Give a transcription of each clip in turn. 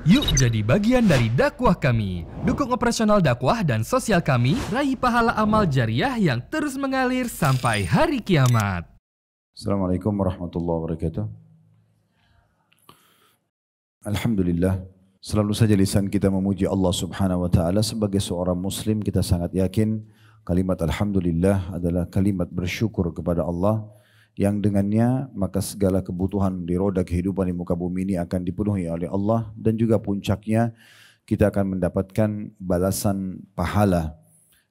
Yuk jadi bagian dari dakwah kami. Dukung operasional dakwah dan sosial kami, raih pahala amal jariah yang terus mengalir sampai hari kiamat. Assalamualaikum warahmatullahi wabarakatuh. Alhamdulillah, selalu saja lisan kita memuji Allah Subhanahu wa taala. Sebagai seorang muslim kita sangat yakin kalimat alhamdulillah adalah kalimat bersyukur kepada Allah yang dengannya maka segala kebutuhan di roda kehidupan di muka bumi ini akan dipenuhi oleh Allah, dan juga puncaknya kita akan mendapatkan balasan pahala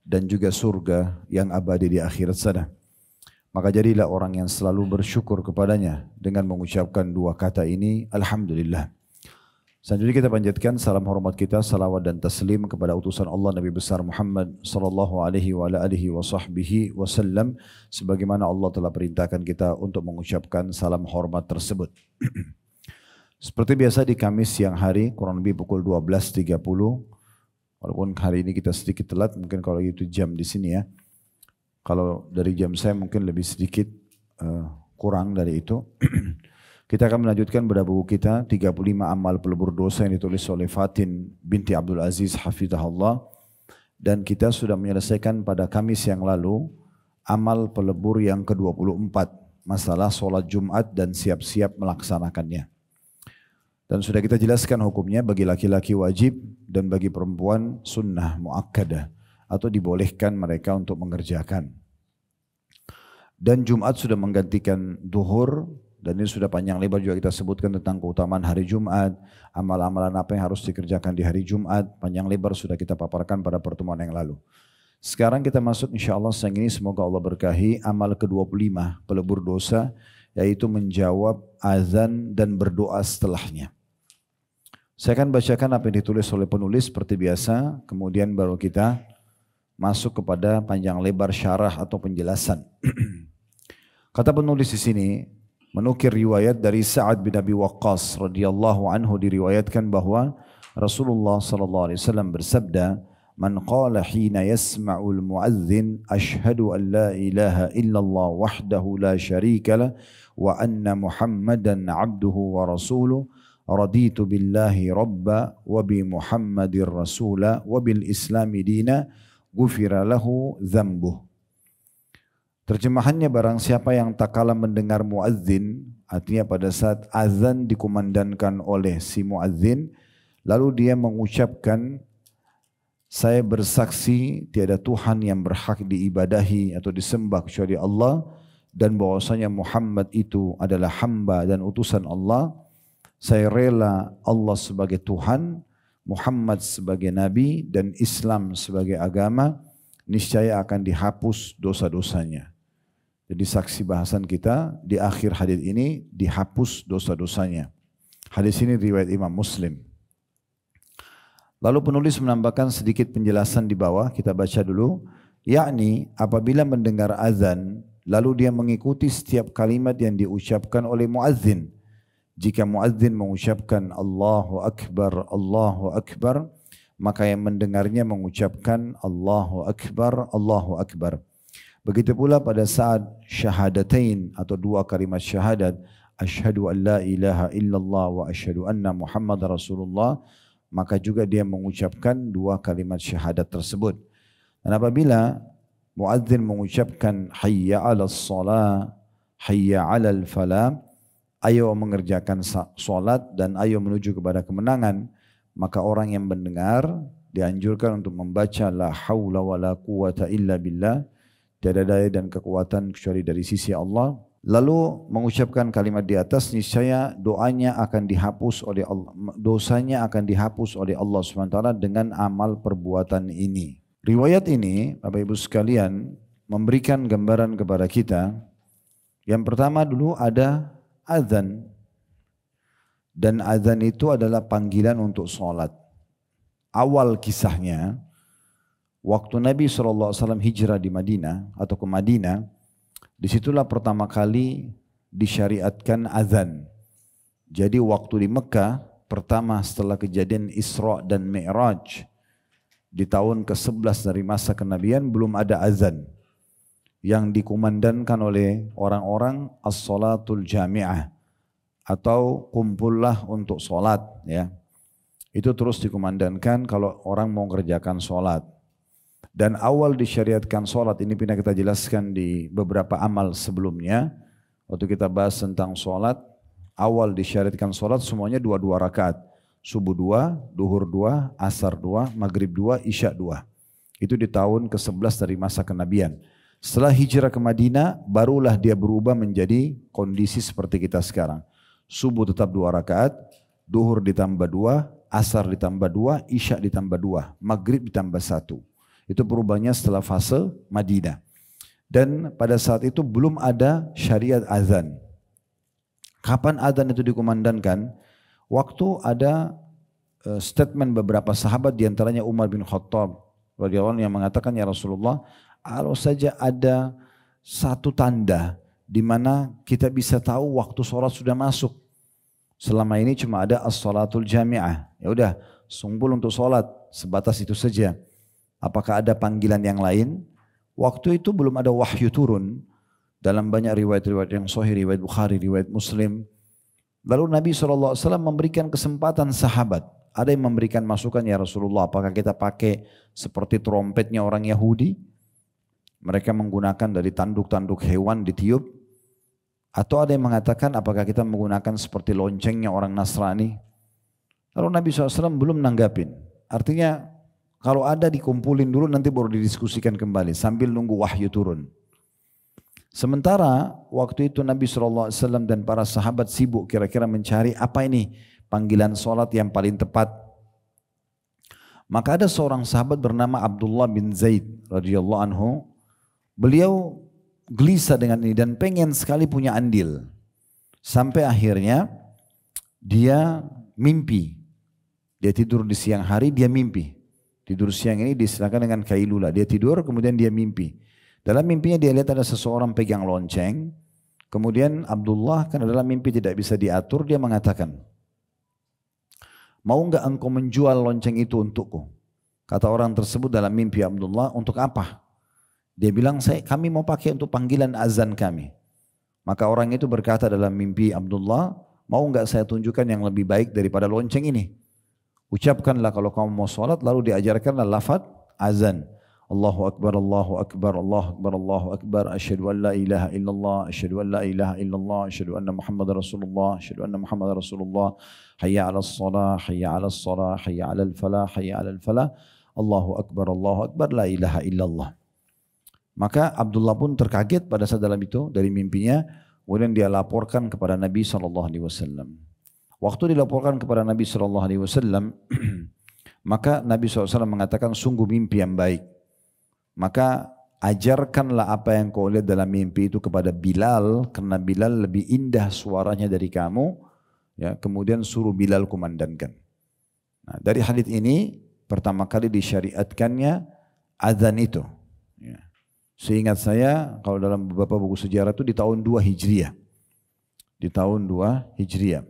dan juga surga yang abadi di akhirat sana. Maka jadilah orang yang selalu bersyukur kepadanya dengan mengucapkan dua kata ini, alhamdulillah. Selanjutnya kita panjatkan salam hormat kita, salawat dan taslim kepada utusan Allah Nabi besar Muhammad sallallahu alaihi wa alihi wa sahbihi wasallam, sebagaimana Allah telah perintahkan kita untuk mengucapkan salam hormat tersebut. Seperti biasa di Kamis siang hari kurang lebih pukul 12.30, walaupun hari ini kita sedikit telat, mungkin kalau itu jam di sini ya. Kalau dari jam saya mungkin lebih sedikit kurang dari itu. Kita akan melanjutkan pada buku kita 35 amal pelebur dosa yang ditulis oleh Fatin binti Abdul Aziz hafizahullah, dan kita sudah menyelesaikan pada Kamis yang lalu amal pelebur yang ke-24, masalah sholat Jumat dan siap-siap melaksanakannya. Dan sudah kita jelaskan hukumnya, bagi laki-laki wajib dan bagi perempuan sunnah muakkadah atau dibolehkan mereka untuk mengerjakan. Dan Jumat sudah menggantikan duhur. Dan ini sudah panjang lebar juga kita sebutkan tentang keutamaan hari Jumat, amal-amalan apa yang harus dikerjakan di hari Jumat, panjang lebar sudah kita paparkan pada pertemuan yang lalu. Sekarang kita masuk insyaAllah siang ini, semoga Allah berkahi, amal ke-25 pelebur dosa, yaitu menjawab azan dan berdoa setelahnya. Saya akan bacakan apa yang ditulis oleh penulis seperti biasa, kemudian baru kita masuk kepada panjang lebar syarah atau penjelasan. Kata penulis di sini, menukir riwayat dari Sa'ad bin Abi Waqqas radhiyallahu anhu, diriwayatkan bahwa Rasulullah sallallahu alaihi wasallam bersabda, "Man qala hina yasma'ul mu'adzin asyhadu an la ilaha illallah wahdahu la syarika lah wa anna Muhammadan 'abduhu wa rasuluhu raditu billahi rabba wa bi Muhammadir rasula wa bil islami dina ghufira lahu dzambuh." Terjemahannya, barang siapa yang tak kala mendengar muadzin, artinya pada saat azan dikumandangkan oleh si muadzin, lalu dia mengucapkan, saya bersaksi tiada Tuhan yang berhak diibadahi atau disembah kecuali Allah, dan bahwasanya Muhammad itu adalah hamba dan utusan Allah, saya rela Allah sebagai Tuhan, Muhammad sebagai Nabi, dan Islam sebagai agama, niscaya akan dihapus dosa-dosanya. Jadi saksi bahasan kita di akhir hadis ini, dihapus dosa-dosanya. Hadis ini riwayat Imam Muslim. Lalu penulis menambahkan sedikit penjelasan di bawah, kita baca dulu. Yakni apabila mendengar azan, lalu dia mengikuti setiap kalimat yang diucapkan oleh muazzin. Jika muazzin mengucapkan Allahu Akbar, maka yang mendengarnya mengucapkan Allahu Akbar, Allahu Akbar. Begitu pula pada saat syahadatain atau dua kalimat syahadat, asyhadu an la ilaha illallah wa asyhadu anna Muhammad Rasulullah, maka juga dia mengucapkan dua kalimat syahadat tersebut. Dan apabila muadzin mengucapkan hayya 'alas shalah, hayya 'alal falah, ayo mengerjakan salat dan ayo menuju kepada kemenangan, maka orang yang mendengar dianjurkan untuk membaca la haula wala quwata illa billah, tiada daya dan kekuatan kecuali dari sisi Allah, lalu mengucapkan kalimat di atas, niscaya doanya akan dihapus oleh Allah, dosanya akan dihapus oleh Allah SWT dengan amal perbuatan ini. Riwayat ini, Bapak Ibu sekalian, memberikan gambaran kepada kita. Yang pertama dulu ada azan, dan azan itu adalah panggilan untuk sholat. Awal kisahnya, waktu Nabi SAW hijrah di Madinah atau ke Madinah, disitulah pertama kali disyariatkan azan. Jadi waktu di Mekah, pertama setelah kejadian Isra dan Mi'raj, di tahun ke-11 dari masa kenabian belum ada azan. Yang dikumandangkan oleh orang-orang as-salatul jami'ah, atau kumpullah untuk sholat ya. Itu terus dikumandangkan kalau orang mau mengerjakan sholat. Dan awal disyariatkan sholat, ini pernah kita jelaskan di beberapa amal sebelumnya. Waktu kita bahas tentang sholat, awal disyariatkan sholat semuanya 2-2 rakaat. Subuh 2, duhur 2, asar 2, maghrib 2, isya 2. Itu di tahun ke-11 dari masa kenabian. Setelah hijrah ke Madinah, barulah dia berubah menjadi kondisi seperti kita sekarang. Subuh tetap 2 rakaat, duhur ditambah 2, asar ditambah 2, isya ditambah 2, maghrib ditambah 1. Itu perubahannya setelah fase Madinah. Dan pada saat itu belum ada syariat azan. Kapan azan itu dikumandangkan? Waktu ada statement beberapa sahabat, diantaranya Umar bin Khattab radhiyallahu anhu yang mengatakan, ya Rasulullah, kalau saja ada satu tanda di mana kita bisa tahu waktu sholat sudah masuk. Selama ini cuma ada as-salatul jami'ah. Ya udah, sumpul untuk sholat, sebatas itu saja. Apakah ada panggilan yang lain? Waktu itu belum ada wahyu turun. Dalam banyak riwayat-riwayat yang sahih, riwayat Bukhari, riwayat Muslim. Lalu Nabi SAW memberikan kesempatan sahabat. Ada yang memberikan masukan, ya Rasulullah, apakah kita pakai seperti trompetnya orang Yahudi? Mereka menggunakan dari tanduk-tanduk hewan ditiup. Atau ada yang mengatakan apakah kita menggunakan seperti loncengnya orang Nasrani? Lalu Nabi SAW belum nanggapin. Artinya kalau ada dikumpulin dulu nanti baru didiskusikan kembali sambil nunggu wahyu turun. Sementara waktu itu Nabi SAW dan para sahabat sibuk kira-kira mencari apa ini panggilan sholat yang paling tepat. Maka ada seorang sahabat bernama Abdullah bin Zaid radhiyallahu anhu. Beliau gelisah dengan ini dan pengen sekali punya andil. Sampai akhirnya dia mimpi. Dia tidur di siang hari, dia mimpi. Tidur siang ini distilahkan dengan kailula. Dia tidur kemudian dia mimpi. Dalam mimpinya dia lihat ada seseorang pegang lonceng. Kemudian Abdullah kan dalam mimpi tidak bisa diatur, dia mengatakan, mau enggak engkau menjual lonceng itu untukku? Kata orang tersebut dalam mimpi Abdullah, untuk apa? Dia bilang, kami mau pakai untuk panggilan azan kami. Maka orang itu berkata dalam mimpi Abdullah, mau enggak saya tunjukkan yang lebih baik daripada lonceng ini? Ucapkanlah kalau kamu mau sholat, lalu diajarkanlah lafaz azan. Allahu Akbar, Allahu Akbar, Allahu Akbar, Allahu Akbar, asyhadu an la ilaha illallah, asyhadu an la ilaha illallah, asyhadu anna Muhammad Rasulullah, asyhadu anna Muhammad Rasulullah, hayya 'alas shalah, hayya 'alas shalah, hayya 'alal falah, hayya 'alal falah, Allahu Akbar, la ilaha illallah. Maka Abdullah pun terkaget pada saat dalam itu dari mimpinya, kemudian dia laporkan kepada Nabi SAW. Waktu dilaporkan kepada Nabi SAW, maka Nabi SAW mengatakan sungguh mimpi yang baik. Maka ajarkanlah apa yang kau lihat dalam mimpi itu kepada Bilal, karena Bilal lebih indah suaranya dari kamu. Ya, kemudian suruh Bilal kumandangkan. Nah, dari hadits ini pertama kali disyariatkannya azan itu. Ya. Seingat saya kalau dalam beberapa buku sejarah itu di tahun 2 Hijriah. Di tahun 2 Hijriah.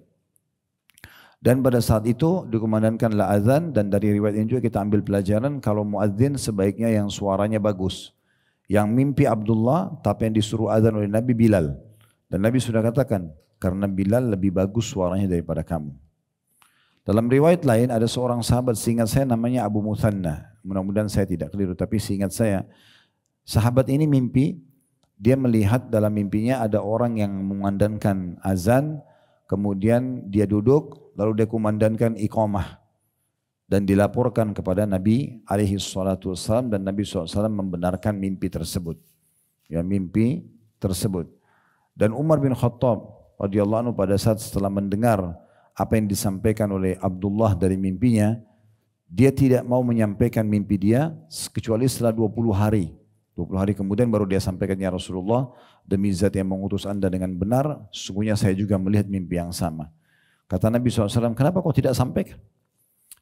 Dan pada saat itu dikumandangkanlah azan, dan dari riwayat ini juga kita ambil pelajaran kalau muadzin sebaiknya yang suaranya bagus. Yang mimpi Abdullah tapi yang disuruh azan oleh Nabi Bilal. Dan Nabi sudah katakan, karena Bilal lebih bagus suaranya daripada kamu. Dalam riwayat lain ada seorang sahabat, seingat saya namanya Abu Muthanna. Mudah-mudahan saya tidak keliru, tapi seingat saya sahabat ini mimpi, dia melihat dalam mimpinya ada orang yang mengumandangkan azan, kemudian dia duduk, lalu dia kumandangkan iqamah dan dilaporkan kepada Nabi SAW, dan Nabi SAW membenarkan mimpi tersebut. Ya, mimpi tersebut. Dan Umar bin Khattab radhiyallahu anhu pada saat setelah mendengar apa yang disampaikan oleh Abdullah dari mimpinya, dia tidak mau menyampaikan mimpi dia kecuali setelah 20 hari. 20 hari kemudian baru dia sampaikan, ya Rasulullah, demi zat yang mengutus anda dengan benar, sesungguhnya saya juga melihat mimpi yang sama. Kata Nabi SAW, kenapa kau tidak sampaikan?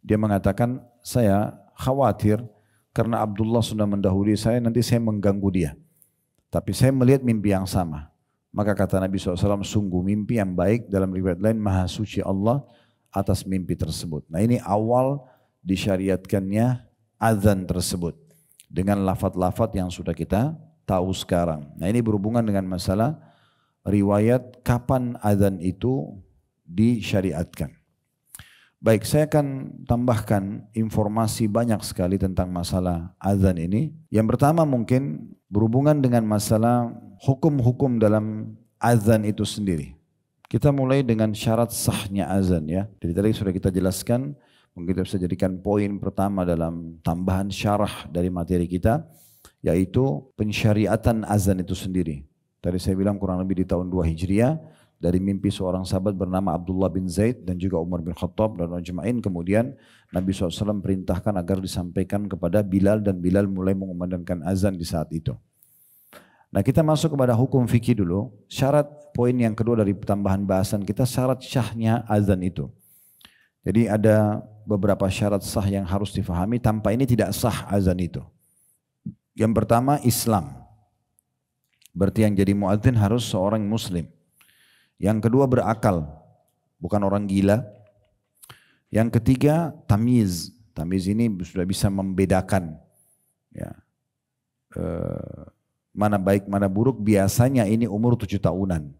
Dia mengatakan, saya khawatir karena Abdullah sudah mendahului saya, nanti saya mengganggu dia. Tapi saya melihat mimpi yang sama. Maka kata Nabi SAW, sungguh mimpi yang baik, dalam riwayat lain, maha suci Allah atas mimpi tersebut. Nah, ini awal disyariatkannya azan tersebut. Dengan lafaz-lafaz yang sudah kita tahu sekarang. Nah, ini berhubungan dengan masalah riwayat kapan azan itu disyariatkan. Baik, saya akan tambahkan informasi banyak sekali tentang masalah azan ini. Yang pertama mungkin berhubungan dengan masalah hukum-hukum dalam azan itu sendiri. Kita mulai dengan syarat sahnya azan ya. Jadi tadi sudah kita jelaskan, mungkin kita bisa jadikan poin pertama dalam tambahan syarah dari materi kita, yaitu pensyariatan azan itu sendiri. Tadi saya bilang kurang lebih di tahun 2 Hijriah, dari mimpi seorang sahabat bernama Abdullah bin Zaid dan juga Umar bin Khattab dan Ajma'in. Kemudian Nabi SAW perintahkan agar disampaikan kepada Bilal dan Bilal mulai mengumandangkan azan di saat itu. Nah, kita masuk kepada hukum fikih dulu. Syarat poin yang kedua dari tambahan bahasan kita, syarat syahnya azan itu. Jadi ada beberapa syarat sah yang harus difahami, tanpa ini tidak sah azan itu. Yang pertama Islam. Berarti yang jadi muadzin harus seorang muslim. Yang kedua berakal, bukan orang gila. Yang ketiga tamiz. Tamiz ini sudah bisa membedakan ya, mana baik mana buruk. Biasanya ini umur 7 tahunan.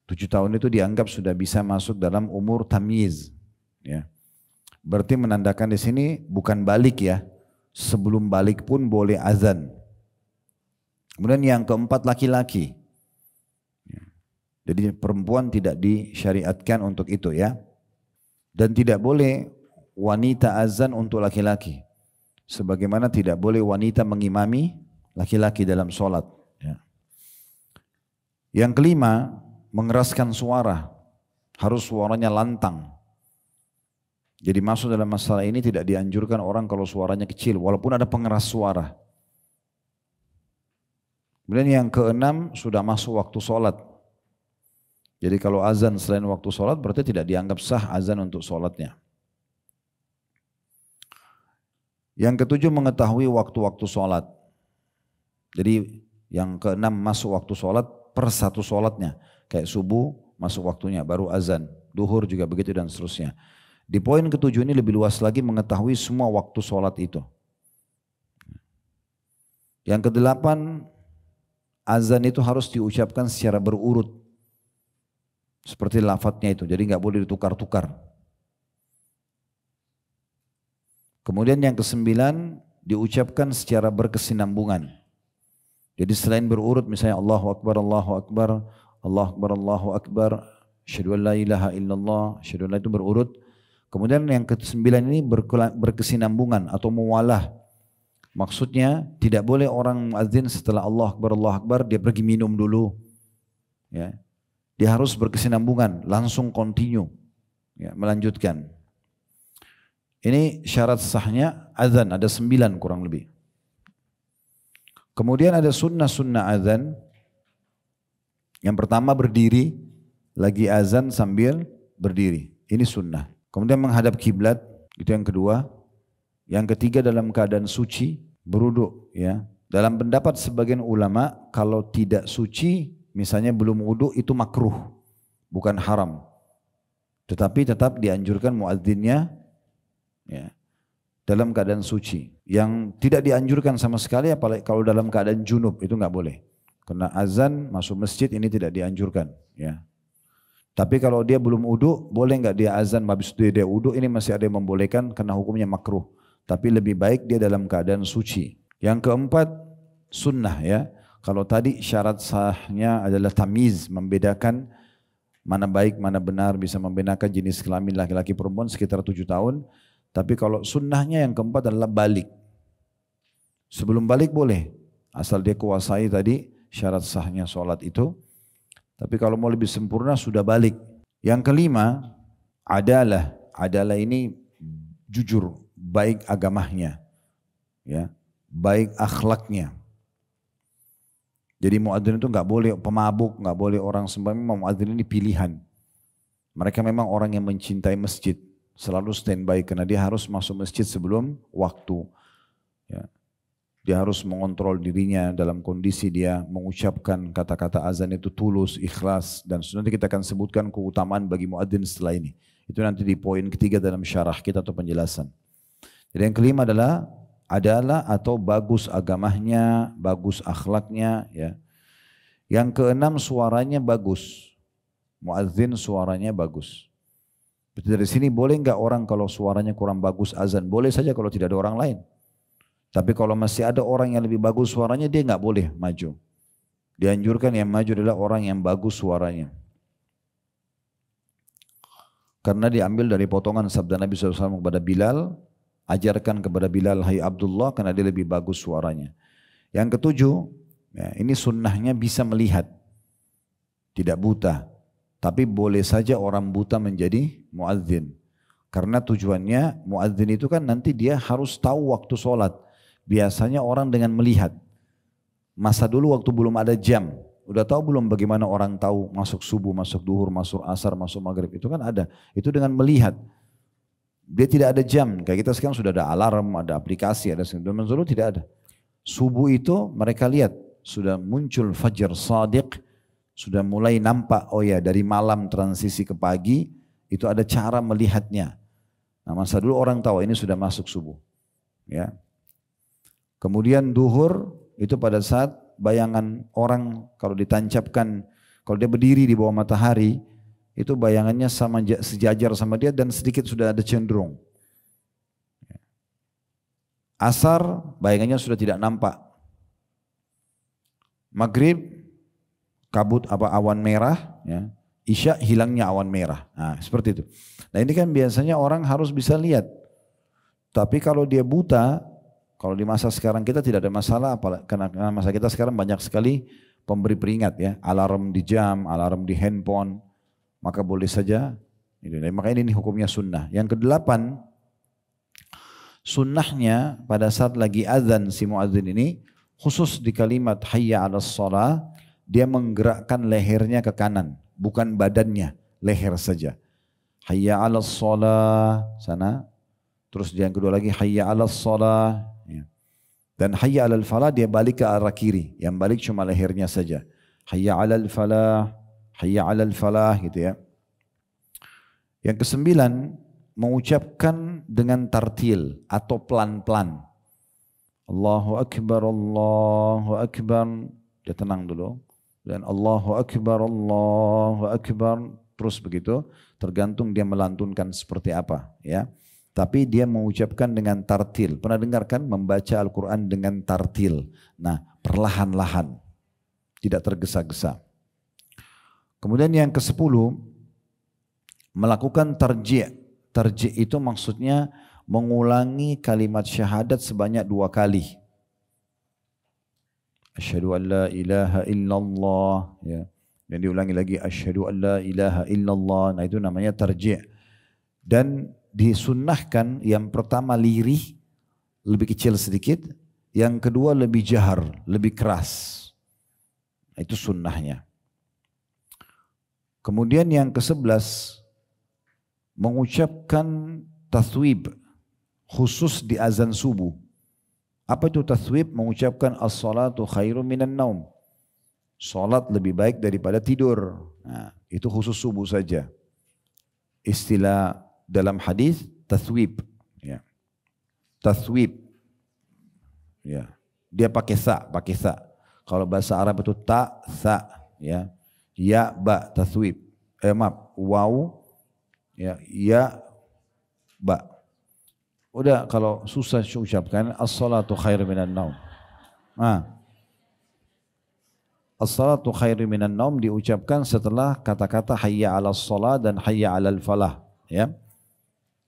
7 tahun itu dianggap sudah bisa masuk dalam umur tamiz. Ya. Berarti menandakan di sini bukan balik ya. Sebelum balik pun boleh azan. Kemudian yang keempat laki-laki. Jadi perempuan tidak disyariatkan untuk itu ya. Dan tidak boleh wanita azan untuk laki-laki. Sebagaimana tidak boleh wanita mengimami laki-laki dalam sholat. Ya. Yang kelima, mengeraskan suara. Harus suaranya lantang. Jadi masuk dalam masalah ini tidak dianjurkan orang kalau suaranya kecil. Walaupun ada pengeras suara. Kemudian yang keenam, sudah masuk waktu sholat. Jadi kalau azan selain waktu sholat berarti tidak dianggap sah azan untuk sholatnya. Yang ketujuh mengetahui waktu-waktu sholat. Jadi yang keenam masuk waktu sholat per satu sholatnya. Kayak subuh masuk waktunya baru azan. Duhur juga begitu dan seterusnya. Di poin ketujuh ini lebih luas lagi mengetahui semua waktu sholat itu. Yang kedelapan azan itu harus diucapkan secara berurut. Seperti lafadznya itu, jadi nggak boleh ditukar-tukar. Kemudian yang kesembilan diucapkan secara berkesinambungan. Jadi selain berurut misalnya Allahu Akbar, Allahu Akbar, Allahu Akbar, Allahu Akbar, asyhadu an la ilaha illallah, asyhadu an la, itu berurut. Kemudian yang kesembilan ini berkesinambungan atau muwalah. Maksudnya tidak boleh orang muadzin setelah Allahu Akbar, Allahu Akbar dia pergi minum dulu. Ya. Dia harus berkesinambungan, langsung continue, ya, melanjutkan. Ini syarat sahnya azan, ada 9 kurang lebih. Kemudian ada sunnah-sunnah azan. Yang pertama berdiri, lagi azan sambil berdiri. Ini sunnah. Kemudian menghadap kiblat, itu yang kedua. Yang ketiga dalam keadaan suci, berwudu. Ya. Dalam pendapat sebagian ulama, kalau tidak suci, misalnya belum wudu itu makruh, bukan haram. Tetapi tetap dianjurkan muadzinnya ya, dalam keadaan suci. Yang tidak dianjurkan sama sekali apalagi kalau dalam keadaan junub itu nggak boleh. Karena azan masuk masjid ini tidak dianjurkan. Ya. Tapi kalau dia belum wudu, boleh nggak dia azan habis dia wudu, ini masih ada yang membolehkan karena hukumnya makruh. Tapi lebih baik dia dalam keadaan suci. Yang keempat sunnah ya. Kalau tadi syarat sahnya adalah tamiz, membedakan mana baik, mana benar, bisa membedakan jenis kelamin laki-laki perempuan sekitar 7 tahun. Tapi kalau sunnahnya yang keempat adalah balik. Sebelum balik boleh, asal dia kuasai tadi syarat sahnya sholat itu. Tapi kalau mau lebih sempurna sudah balik. Yang kelima, adalah ini jujur, baik agamanya, ya, baik akhlaknya. Jadi muadzin itu nggak boleh pemabuk, nggak boleh orang sembahyang. Muadzin ini pilihan. Mereka memang orang yang mencintai masjid, selalu standby karena dia harus masuk masjid sebelum waktu. Ya. Dia harus mengontrol dirinya dalam kondisi dia mengucapkan kata-kata azan itu tulus, ikhlas, dan nanti kita akan sebutkan keutamaan bagi muadzin setelah ini. Itu nanti di poin ketiga dalam syarah kita atau penjelasan. Jadi yang kelima adalah atau bagus agamanya, bagus akhlaknya. Ya. Yang keenam suaranya bagus. Muadzin suaranya bagus. Dari sini boleh nggak orang kalau suaranya kurang bagus azan? Boleh saja kalau tidak ada orang lain. Tapi kalau masih ada orang yang lebih bagus suaranya, dia nggak boleh maju. Dianjurkan yang maju adalah orang yang bagus suaranya. Karena diambil dari potongan sabda Nabi SAW kepada Bilal, ajarkan kepada Bilal, hai Abdullah, karena dia lebih bagus suaranya. Yang ketujuh, ya, ini sunnahnya bisa melihat, tidak buta. Tapi boleh saja orang buta menjadi muadzin. Karena tujuannya muadzin itu kan nanti dia harus tahu waktu sholat. Biasanya orang dengan melihat. Masa dulu waktu belum ada jam. Udah tahu belum bagaimana orang tahu masuk subuh, masuk duhur, masuk asar, masuk maghrib. Itu kan ada. Itu dengan melihat. Dia tidak ada jam. Kayak kita sekarang sudah ada alarm, ada aplikasi, ada segala. Dulu tidak ada. Subuh itu mereka lihat. Sudah muncul fajar sadiq. Sudah mulai nampak, oh ya dari malam transisi ke pagi, itu ada cara melihatnya. Nah masa dulu orang tahu ini sudah masuk subuh. Ya. Kemudian duhur, itu pada saat bayangan orang kalau ditancapkan, kalau dia berdiri di bawah matahari, itu bayangannya sama sejajar sama dia dan sedikit sudah ada cenderung. Asar, bayangannya sudah tidak nampak. Maghrib, kabut awan merah, ya. Isya hilangnya awan merah. Nah, seperti itu. Nah ini kan biasanya orang harus bisa lihat. Tapi kalau dia buta, kalau di masa sekarang kita tidak ada masalah, karena masa kita sekarang banyak sekali pemberi peringat ya, alarm di jam, alarm di handphone, maka boleh saja. Makanya ini hukumnya sunnah. Yang kedelapan, sunnahnya pada saat lagi azan si muadzin ini, khusus di kalimat hayya 'alas shalah, dia menggerakkan lehernya ke kanan, bukan badannya, leher saja. Hayya 'alas shalah, sana. Terus yang kedua lagi hayya 'alas shalah. Ya. Dan hayya 'alal falah dia balik ke arah kiri, yang balik cuma lehernya saja. Hayya 'alal falah, hayya 'alal falah gitu ya. Yang kesembilan, mengucapkan dengan tartil atau pelan-pelan. Allahu Akbar, Allahu Akbar. Dia tenang dulu. Dan Allahu Akbar, terus begitu, tergantung dia melantunkan seperti apa ya. Tapi dia mengucapkan dengan tartil. Pernah dengarkan membaca Al-Quran dengan tartil? Nah, perlahan-lahan, tidak tergesa-gesa. Kemudian yang ke-10, melakukan tarji'. Tarji' itu maksudnya mengulangi kalimat syahadat sebanyak 2 kali. Asyhadu an la ilaha illallah, ya. Dan diulangi lagi asyhadu an la ilaha illallah. Nah itu namanya tarji'. Dan disunnahkan yang pertama lirih, lebih kecil sedikit, yang kedua lebih jahar, lebih keras. Nah, itu sunnahnya. Kemudian yang ke-11, mengucapkan tathwib khusus di azan subuh. Apa itu tathwib? Mengucapkan as-salatu khairum minan naum. Salat lebih baik daripada tidur. Nah, itu khusus subuh saja. Istilah dalam hadis tathwib, ya. Tathwib. Ya. Dia pakai sa. Kalau bahasa Arab itu ta, sa, ya. Ya, ba, tathwib. Maaf, waw, ya, ba. Udah kalau susah ucapkan as-salatu khairu minan naum. As-salatu khairu minan naum diucapkan setelah kata-kata hayya 'alas shalah dan hayya 'alal falah, ya.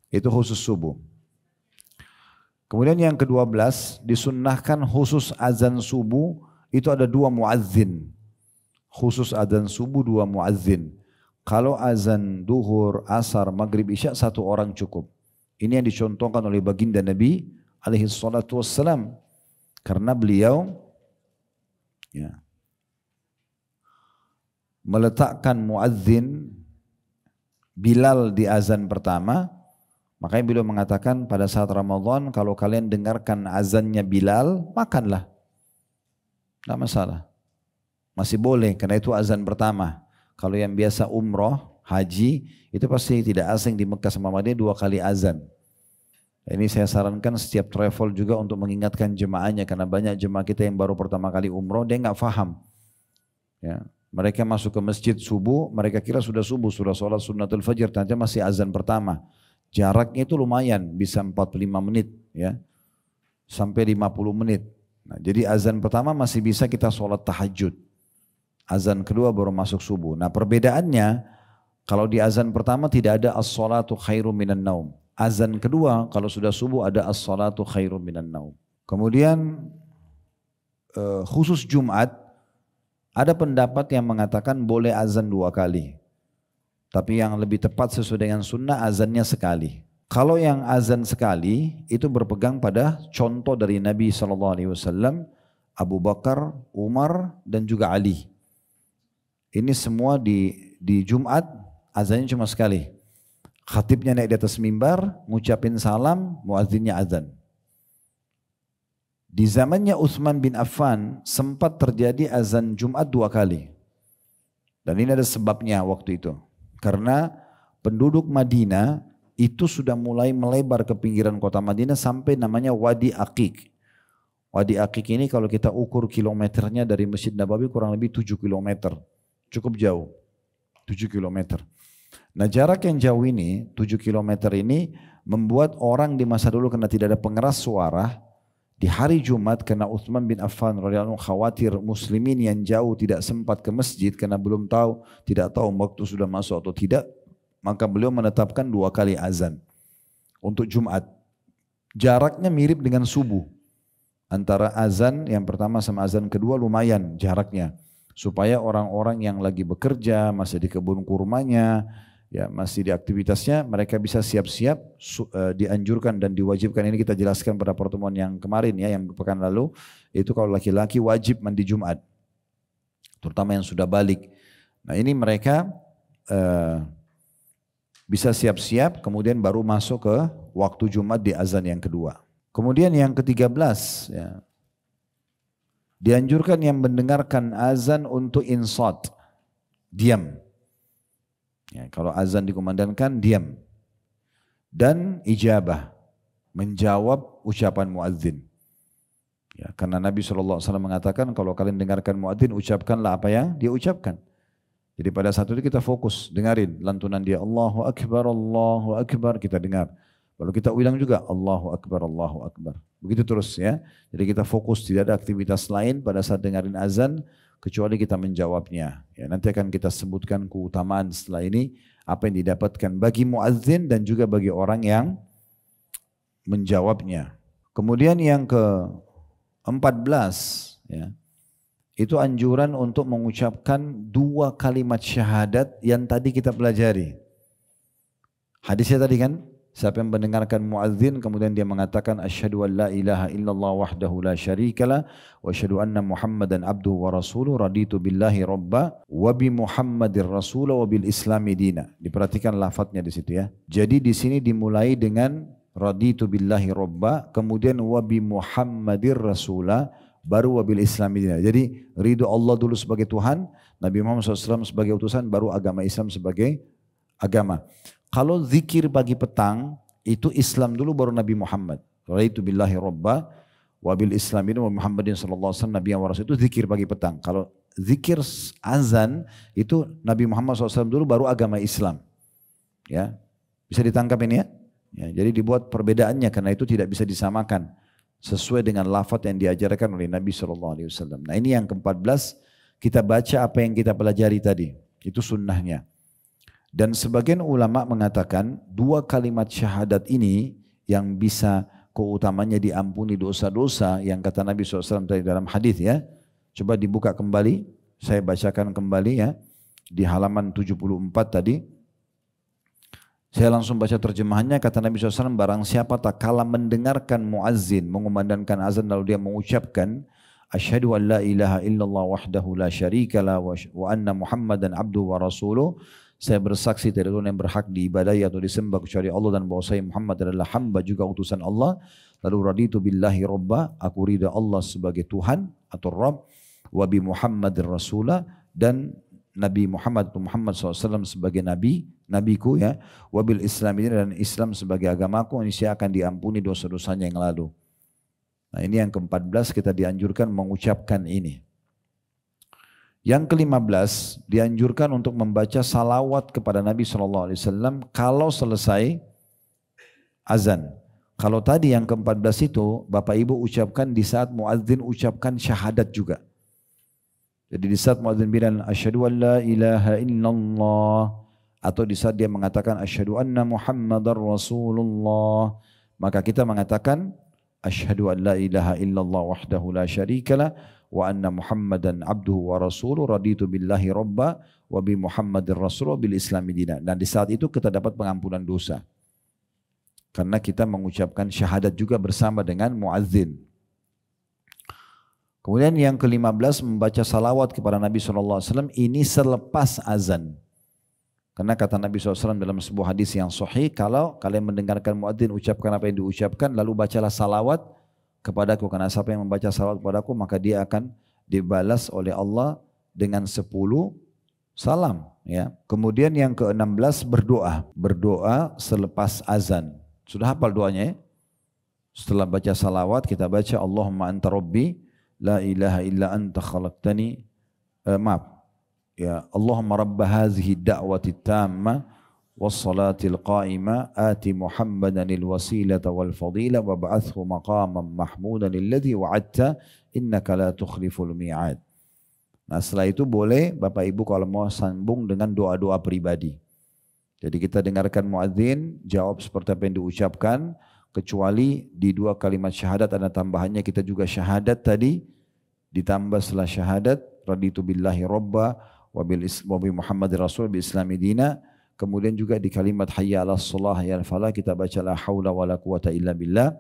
Itu khusus subuh. Kemudian yang ke-12, disunnahkan khusus azan subuh itu ada 2 muadzin. Khusus azan subuh 2 muadzin. Kalau azan duhur, asar, maghrib, isya 1 orang cukup. Ini yang dicontohkan oleh baginda Nabi alaihi salatu wassalam. Karena beliau ya, meletakkan muadzin Bilal di azan pertama. Makanya beliau mengatakan pada saat Ramadan, kalau kalian dengarkan azannya Bilal, makanlah. Tidak masalah. Masih boleh karena itu azan pertama. Kalau yang biasa umroh, haji, itu pasti tidak asing di Mekah sama Madinah 2 kali azan. Ini saya sarankan setiap travel juga untuk mengingatkan jemaahnya, karena banyak jemaah kita yang baru pertama kali umroh, dia nggak faham. Ya. Mereka masuk ke masjid subuh, mereka kira sudah subuh, sudah sholat sunnatul fajr, ternyata masih azan pertama. Jaraknya itu lumayan, bisa 45 menit ya, sampai 50 menit. Nah, jadi azan pertama masih bisa kita sholat tahajud. Azan kedua baru masuk subuh. Nah perbedaannya, kalau di azan pertama tidak ada as-salatu khairum minan naum. Azan kedua kalau sudah subuh ada as-salatu khairum minan naum. Kemudian khusus Jumat, ada pendapat yang mengatakan boleh azan 2 kali. Tapi yang lebih tepat sesuai dengan sunnah azannya sekali. Kalau yang azan sekali itu berpegang pada contoh dari Nabi SAW, Abu Bakar, Umar dan juga Ali. Ini semua di Jumat azannya cuma sekali. Khatibnya naik di atas mimbar, ngucapin salam, muadzinnya azan. Di zamannya Utsman bin Affan sempat terjadi azan Jumat 2 kali. Dan ini ada sebabnya waktu itu. Karena penduduk Madinah itu sudah mulai melebar ke pinggiran kota Madinah sampai namanya Wadi Aqiq. Wadi Aqiq ini kalau kita ukur kilometernya dari Masjid Nabawi kurang lebih 7 kilometer. Cukup jauh, 7 kilometer. Nah jarak yang jauh ini, 7 kilometer ini membuat orang di masa dulu karena tidak ada pengeras suara, di hari Jumat karena Utsman bin Affan radhiyallahu anhu khawatir muslimin yang jauh tidak sempat ke masjid karena belum tahu, tidak tahu waktu sudah masuk atau tidak, maka beliau menetapkan 2 kali azan untuk Jumat. Jaraknya mirip dengan subuh. Antara azan yang pertama sama azan kedua lumayan jaraknya. Supaya orang-orang yang lagi bekerja, masih di kebun kurmanya, ya masih di aktivitasnya, mereka bisa siap-siap, dianjurkan dan diwajibkan. Ini kita jelaskan pada pertemuan yang kemarin ya, yang pekan lalu, itu kalau laki-laki wajib mandi Jumat, terutama yang sudah balik. Nah ini mereka bisa siap-siap, kemudian baru masuk ke waktu Jumat di azan yang kedua. Kemudian yang ke-13, ya, dianjurkan yang mendengarkan azan untuk insat, diam. Ya, kalau azan dikumandangkan diam dan ijabah, menjawab ucapan muadzin. Ya, karena Nabi SAW mengatakan kalau kalian dengarkan muadzin ucapkanlah apa yang dia ucapkan. Jadi pada saat itu kita fokus dengarin lantunan dia Allahu Akbar kita dengar. Lalu kita ulang juga Allahu Akbar. Begitu terus ya. Jadi kita fokus, tidak ada aktivitas lain pada saat dengarin azan kecuali kita menjawabnya. Ya, nanti akan kita sebutkan keutamaan setelah ini apa yang didapatkan bagi muadzin dan juga bagi orang yang menjawabnya. Kemudian yang ke-14 ya, itu anjuran untuk mengucapkan 2 kalimat syahadat yang tadi kita pelajari. Hadisnya tadi kan, siapa yang mendengarkan muadzin kemudian dia mengatakan asyhadu an la ilaha illallah wahdahu la syarikalah wa asyhadu anna Muhammadan abduhu wa rasuluhu raditu billahi rabba wa bi Muhammadir rasulah wa bil islami dina. Diperhatikan lafadznya di situ ya. Jadi di sini dimulai dengan raditu billahi rabba, kemudian wa bi Muhammadir rasulah, baru wa bil islami dina. Jadi ridho Allah dulu sebagai Tuhan, Nabi Muhammad SAW sebagai utusan, baru agama Islam sebagai agama. Kalau zikir pagi petang itu Islam dulu baru Nabi Muhammad. Raditu billahi rabba wa bil islamin wa Muhammadin sallallahu alaihi wasallam nabiyyan wa rasul, itu zikir pagi petang. Kalau zikir azan itu Nabi Muhammad SAW dulu baru agama Islam. Ya, bisa ditangkap ini ya? Ya, jadi dibuat perbedaannya karena itu tidak bisa disamakan sesuai dengan lafaz yang diajarkan oleh Nabi SAW. Nah ini yang ke-14, kita baca apa yang kita pelajari tadi, itu sunnahnya. Dan sebagian ulama mengatakan 2 kalimat syahadat ini yang bisa keutamanya diampuni dosa-dosa yang kata Nabi SAW tadi dalam hadis ya. Coba dibuka kembali, saya bacakan kembali ya, di halaman 74 tadi. Saya langsung baca terjemahannya, kata Nabi SAW, barang siapa tak kala mendengarkan muazzin mengumandangkan azan lalu dia mengucapkan asyhadu an la ilaha illallah wahdahu la syarikalah wa anna Muhammadan abduhu wa rasuluh, saya bersaksi tidak ada yang berhak diibadahi atau disembah kecuali Allah dan bahwa saya Muhammad adalah hamba juga utusan Allah. Lalu raditu billahi rabba, aku ridha Allah sebagai Tuhan atau Rabb, wa bi Muhammadir rasulah, dan Nabi Muhammad SAW sebagai nabi, nabiku ya, wa bil Islam ini, dan Islam sebagai agamaku, ini saya akan diampuni dosa-dosanya yang lalu. Nah ini yang ke-14 kita dianjurkan mengucapkan ini. Yang ke-15 dianjurkan untuk membaca salawat kepada Nabi SAW kalau selesai azan. Kalau tadi yang ke-14 itu Bapak Ibu ucapkan di saat muadzin ucapkan syahadat juga. Jadi di saat muadzin bilang asyhadu an la ilaha illallah atau di saat dia mengatakan asyhadu anna Muhammadar Rasulullah, maka kita mengatakan asyhadu an la ilaha illallah wahdahu la syarikalah wa anna Muhammadan abduhu wa rasuluh raditu billahi rabba wa bi Muhammadir rasul bil islami dina. Dan di saat itu kita dapat pengampunan dosa. Karena kita mengucapkan syahadat juga bersama dengan muadzin. Kemudian yang ke-15 membaca salawat kepada Nabi SAW ini selepas azan. Karena kata Nabi SAW dalam sebuah hadis yang sahih, kalau kalian mendengarkan muadzin ucapkan apa yang diucapkan, lalu bacalah salawat kepadaku. Karena siapa yang membaca salawat kepadaku, maka dia akan dibalas oleh Allah dengan 10 salam. Ya. Kemudian yang ke-16 berdoa. Berdoa selepas azan. Sudah hafal doanya ya? Setelah baca salawat kita baca Allahumma anta rabbi la ilaha illa anta khalaqtani. Ya Allahumma rabba hazihi da'wati tamma wassalatil qa'ima ati Muhammadanil wasilata wal fadila wa ba'athu maqaman mahmudan alladhi wa'adta innaka la tukhliful mi'ad. Nah setelah itu boleh Bapak Ibu kalau mau sambung dengan doa-doa pribadi. Jadi kita dengarkan muadzin jawab seperti apa yang diucapkan, kecuali di 2 kalimat syahadat ada tambahannya, kita juga syahadat tadi ditambah setelah syahadat raditu billahi robba wa bi Muhammadir rasul bi islami dina. Kemudian juga di kalimat hayya 'alas shalah hayya 'alal falah kita baca la haula wala quwata illa billah.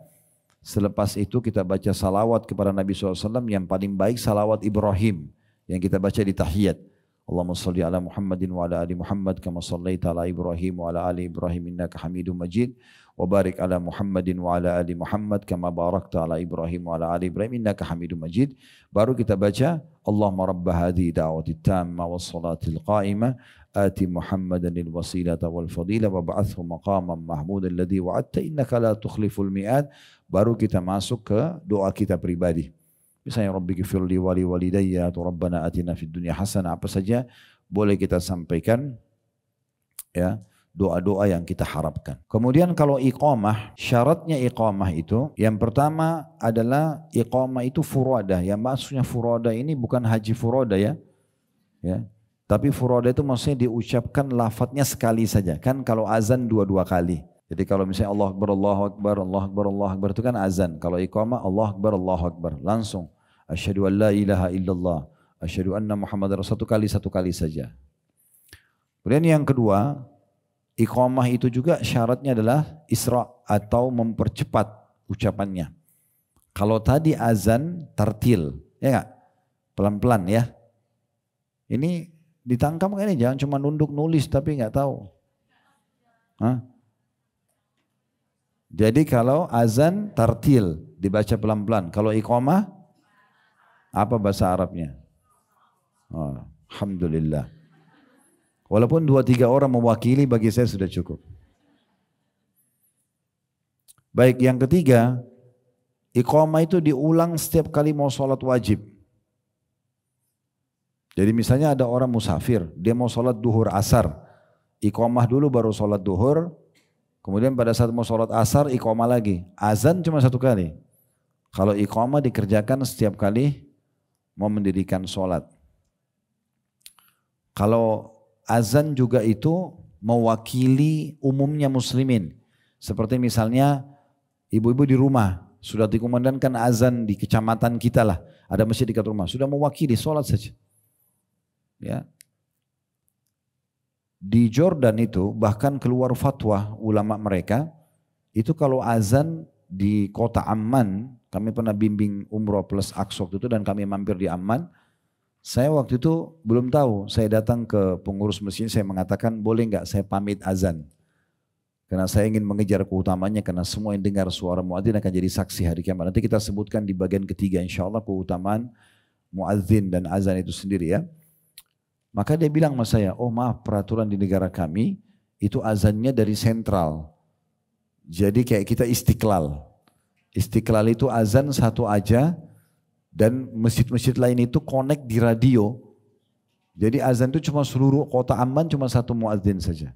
Selepas itu kita baca salawat kepada Nabi SAW, yang paling baik salawat Ibrahim yang kita baca di tahiyat. Allahumma salli ala Muhammadin wa ala ali Muhammad kama sallaita ala Ibrahim wa ala ali Ibrahim innaka Hamidum Majid wa barik ala Muhammadin wa ala ali Muhammad kama barakta ala Ibrahim wa ala ali Ibrahim innaka Hamidum Majid. Baru kita baca Allahumma rabba hadhihi da'wati tamma was salatil qa'imah ati Muhammadanil wasilata wal fadila wa ba'athu maqaman mahmudan alladhi wa'adta innaka la tukhliful mi'ad. Baru kita masuk ke doa kita pribadi. Misalnya Rabbi ghfirli wa li walidayya atau Rabbana atina fid dunya hasanah, apa saja boleh kita sampaikan ya, doa-doa yang kita harapkan. Kemudian kalau iqamah, syaratnya iqamah itu yang pertama adalah iqamah itu furadah. Yang maksudnya furadah ini bukan haji furadah ya. Ya. Tapi furadah itu maksudnya diucapkan lafadznya sekali saja. Kan kalau azan 2 kali. Jadi kalau misalnya Allah Akbar, Allahu Akbar, Allah Akbar, Allah Akbar itu kan azan. Kalau iqamah Allah Akbar, Allahu Akbar. Langsung. Asyhadu an la ilaha illallah. Asyhadu anna Muhammadar Rasulullah satu kali saja. Kemudian yang kedua, iqamah itu juga syaratnya adalah isra atau mempercepat ucapannya. Kalau tadi azan tartil, ya enggak? Pelan-pelan ya. Ini ditangkap kan ini, jangan cuma nunduk nulis tapi enggak tahu. Hah? Jadi kalau azan tartil dibaca pelan-pelan. Kalau iqamah apa bahasa Arabnya? Oh, alhamdulillah. Walaupun 2-3 orang mewakili bagi saya sudah cukup. Baik, yang ketiga, iqamah itu diulang setiap kali mau sholat wajib. Jadi misalnya ada orang musafir, dia mau sholat duhur asar. Iqamah dulu baru sholat duhur. Kemudian pada saat mau sholat asar, iqamah lagi. Azan cuma 1 kali. Kalau iqamah dikerjakan setiap kali mau mendirikan sholat. Kalau azan juga itu mewakili umumnya muslimin. Seperti misalnya ibu-ibu di rumah, sudah dikumandangkan azan di kecamatan kita lah. Ada masjid dekat rumah, sudah mewakili sholat saja. Ya. Di Jordan itu bahkan keluar fatwa ulama mereka, itu kalau azan di kota Amman, kami pernah bimbing umroh plus Aqsa itu dan kami mampir di Amman. Saya waktu itu belum tahu, saya datang ke pengurus masjid, saya mengatakan boleh nggak saya pamit azan. Karena saya ingin mengejar keutamanya, karena semua yang dengar suara muadzin akan jadi saksi hari kiamat. Nanti kita sebutkan di bagian ketiga insya Allah keutamaan muadzin dan azan itu sendiri ya. Maka dia bilang sama saya, oh maaf peraturan di negara kami itu azannya dari sentral. Jadi kayak kita Istiqlal. Istiqlal itu azan 1 aja dan masjid-masjid lain itu connect di radio. Jadi azan itu cuma seluruh kota Amman cuma satu muadzin saja.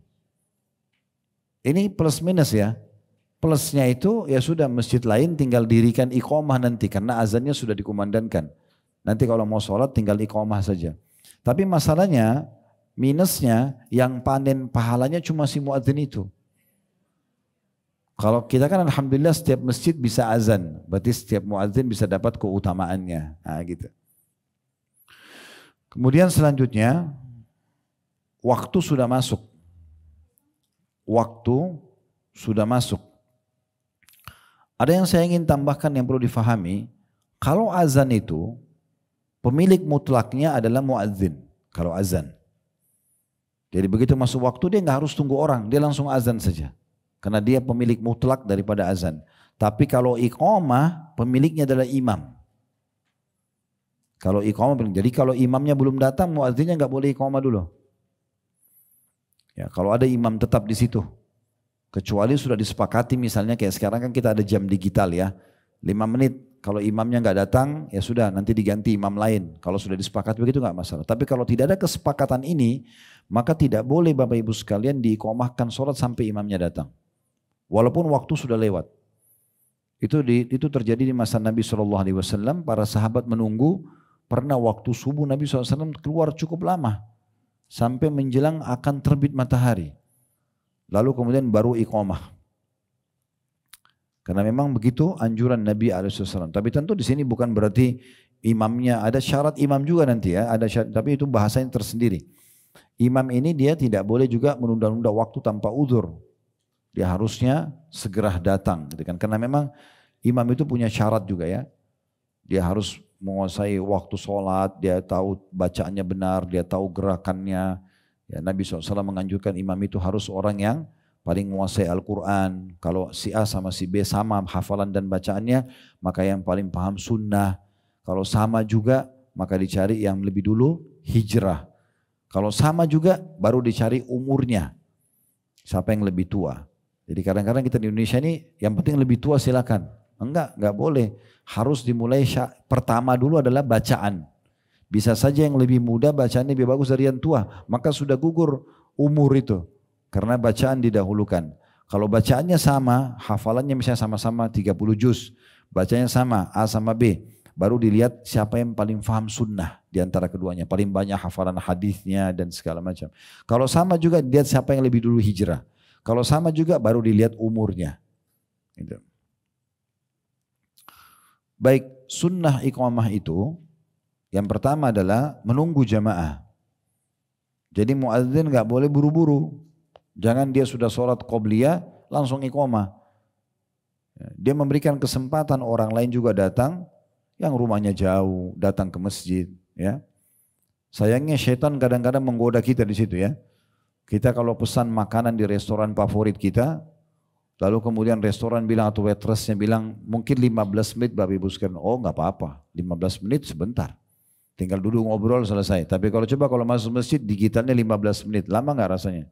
Ini plus minus ya. Plusnya itu ya sudah masjid lain tinggal dirikan iqamah nanti karena azannya sudah dikumandangkan. Nanti kalau mau sholat tinggal iqamah saja. Tapi masalahnya minusnya yang panen pahalanya cuma si muadzin itu. Kalau kita kan alhamdulillah setiap masjid bisa azan. Berarti setiap muadzin bisa dapat keutamaannya. Nah gitu. Kemudian selanjutnya waktu sudah masuk. Waktu sudah masuk. Ada yang saya ingin tambahkan yang perlu difahami, kalau azan itu pemilik mutlaknya adalah muadzin. Kalau azan, jadi begitu masuk waktu dia nggak harus tunggu orang, dia langsung azan saja, karena dia pemilik mutlak daripada azan. Tapi kalau iqamah pemiliknya adalah imam. Kalau iqamah, jadi kalau imamnya belum datang, muadzinnya nggak boleh iqamah dulu. Ya, kalau ada imam tetap di situ. Kecuali sudah disepakati misalnya kayak sekarang kan kita ada jam digital ya. 5 menit kalau imamnya nggak datang ya sudah nanti diganti imam lain. Kalau sudah disepakati begitu nggak masalah. Tapi kalau tidak ada kesepakatan ini maka tidak boleh Bapak Ibu sekalian diiqamahkan sholat sampai imamnya datang. Walaupun waktu sudah lewat. Itu terjadi di masa Nabi SAW. Para sahabat menunggu, pernah waktu subuh Nabi SAW keluar cukup lama. Sampai menjelang akan terbit matahari. Lalu kemudian baru iqamah. Karena memang begitu anjuran Nabi SAW. Tapi tentu di sini bukan berarti imamnya, ada syarat imam juga nanti ya. Ada syarat, tapi itu bahasanya tersendiri. Imam ini dia tidak boleh juga menunda-nunda waktu tanpa uzur. Dia harusnya segera datang. Gitu kan. Karena memang imam itu punya syarat juga ya. Dia harus menguasai waktu sholat, dia tahu bacaannya benar, dia tahu gerakannya. Ya, Nabi SAW menganjurkan imam itu harus orang yang paling menguasai Al-Quran. Kalau si A sama si B sama hafalan dan bacaannya, maka yang paling paham sunnah. Kalau sama juga, maka dicari yang lebih dulu hijrah. Kalau sama juga, baru dicari umurnya. Siapa yang lebih tua. Jadi kadang-kadang kita di Indonesia ini, yang penting lebih tua silakan. Enggak boleh. Harus dimulai pertama dulu adalah bacaan. Bisa saja yang lebih muda bacaannya lebih bagus dari yang tua. Maka sudah gugur umur itu. Karena bacaan didahulukan. Kalau bacaannya sama, hafalannya misalnya sama-sama 30 juz. Bacanya sama, A sama B. Baru dilihat siapa yang paling paham sunnah di antara keduanya. Paling banyak hafalan hadisnya dan segala macam. Kalau sama juga dilihat siapa yang lebih dulu hijrah. Kalau sama juga baru dilihat umurnya. Gitu. Baik, sunnah iqamah itu yang pertama adalah menunggu jamaah. Jadi muadzin nggak boleh buru-buru. Jangan dia sudah sholat qobliyah langsung iqamah. Dia memberikan kesempatan orang lain juga datang yang rumahnya jauh, datang ke masjid. Ya, sayangnya syaitan kadang-kadang menggoda kita di situ ya. Kita kalau pesan makanan di restoran favorit kita, lalu kemudian restoran bilang atau waitressnya bilang mungkin 15 menit Bapak Ibu sekalian. Oh nggak apa-apa, 15 menit sebentar. Tinggal duduk ngobrol selesai. Tapi kalau masuk masjid digitalnya 15 menit. Lama nggak rasanya?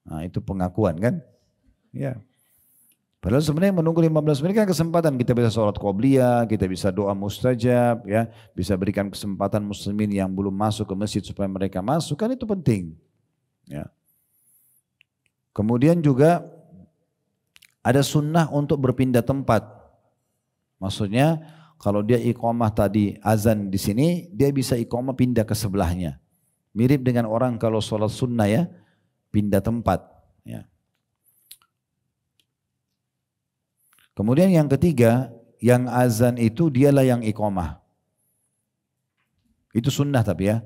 Nah itu pengakuan kan? Ya. Padahal sebenarnya menunggu 15 menit kan kesempatan. Kita bisa sholat qobliyah, kita bisa doa mustajab, ya, bisa berikan kesempatan muslimin yang belum masuk ke masjid supaya mereka masuk. Kan itu penting. Ya. Kemudian juga ada sunnah untuk berpindah tempat. Maksudnya kalau dia iqamah tadi azan di sini, dia bisa iqamah pindah ke sebelahnya. Mirip dengan orang kalau sholat sunnah ya, pindah tempat. Ya. Kemudian yang ketiga, yang azan itu dialah yang iqamah. Itu sunnah tapi ya.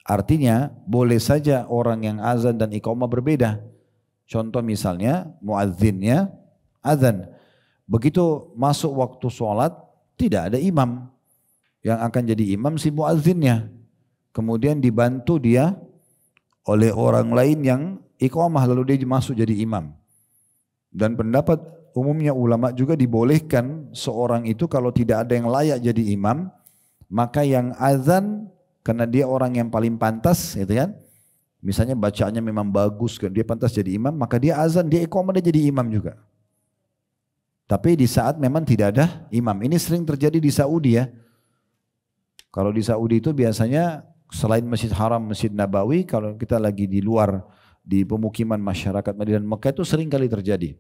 Artinya boleh saja orang yang azan dan iqamah berbeda. Contoh misalnya muadzinnya azan. Begitu masuk waktu sholat, tidak ada imam. Yang akan jadi imam si muadzinnya. Kemudian dibantu dia oleh orang lain yang iqamah lalu dia masuk jadi imam. Dan pendapat umumnya ulama juga dibolehkan seorang itu kalau tidak ada yang layak jadi imam, maka yang azan karena dia orang yang paling pantas, gitu kan? Misalnya bacaannya memang bagus, kan dia pantas jadi imam, maka dia azan, dia iqamah dia jadi imam juga. Tapi di saat memang tidak ada imam. Ini sering terjadi di Saudi ya. Kalau di Saudi itu biasanya selain Masjid Haram, Masjid Nabawi, kalau kita lagi di luar di pemukiman masyarakat Madinah dan Mekah itu sering kali terjadi.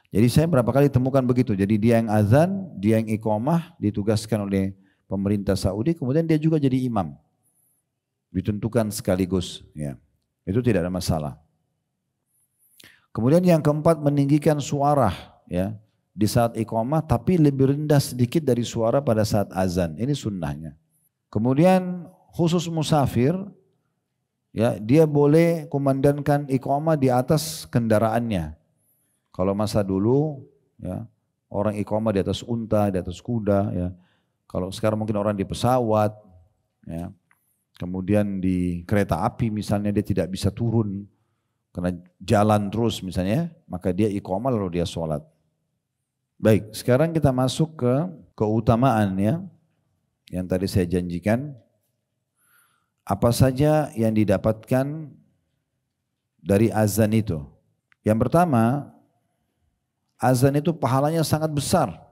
Jadi saya berapa kali temukan begitu. Jadi dia yang azan, dia yang iqamah, ditugaskan oleh pemerintah Saudi, kemudian dia juga jadi imam. Ditentukan sekaligus, ya. Itu tidak ada masalah. Kemudian yang keempat, meninggikan suara, ya, di saat iqamah, tapi lebih rendah sedikit dari suara pada saat azan. Ini sunnahnya. Kemudian khusus musafir, ya, dia boleh kumandangkan iqamah di atas kendaraannya. Kalau masa dulu, ya, orang iqamah di atas unta, di atas kuda, ya. Kalau sekarang mungkin orang di pesawat, ya. Kemudian di kereta api misalnya dia tidak bisa turun karena jalan terus misalnya, maka dia iqamah lalu dia sholat. Baik, sekarang kita masuk ke keutamaan, ya, yang tadi saya janjikan. Apa saja yang didapatkan dari azan itu? Yang pertama, azan itu pahalanya sangat besar.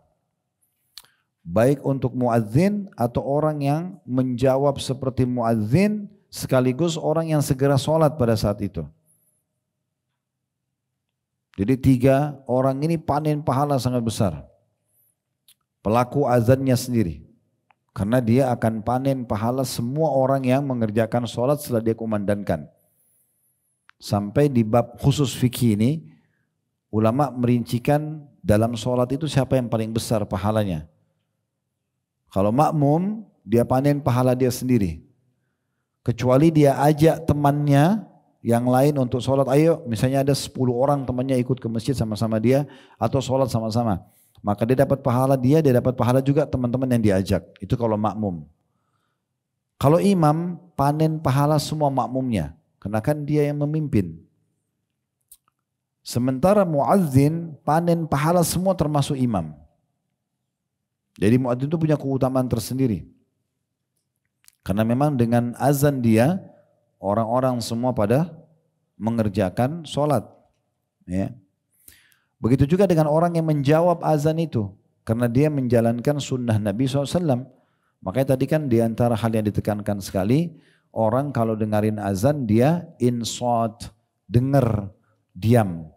Baik untuk muadzin atau orang yang menjawab seperti muadzin, sekaligus orang yang segera sholat pada saat itu. Jadi 3 orang ini panen pahala sangat besar. Pelaku azannya sendiri. Karena dia akan panen pahala semua orang yang mengerjakan sholat setelah dia kumandangkan. Sampai di bab khusus fikih ini, ulama merincikan dalam sholat itu siapa yang paling besar pahalanya. Kalau makmum, dia panen pahala dia sendiri. Kecuali dia ajak temannya yang lain untuk sholat. Ayo, misalnya ada 10 orang temannya ikut ke masjid sama-sama dia, atau sholat sama-sama. Maka dia dapat pahala dia dapat pahala juga teman-teman yang diajak. Itu kalau makmum. Kalau imam, panen pahala semua makmumnya. Karena kan dia yang memimpin. Sementara muazzin, panen pahala semua termasuk imam. Jadi muadzin itu punya keutamaan tersendiri. Karena memang dengan azan dia, orang-orang semua pada mengerjakan sholat. Ya. Begitu juga dengan orang yang menjawab azan itu. Karena dia menjalankan sunnah Nabi SAW. Makanya tadi kan di antara hal yang ditekankan sekali, orang kalau dengarin azan dia insat, dengar, diam.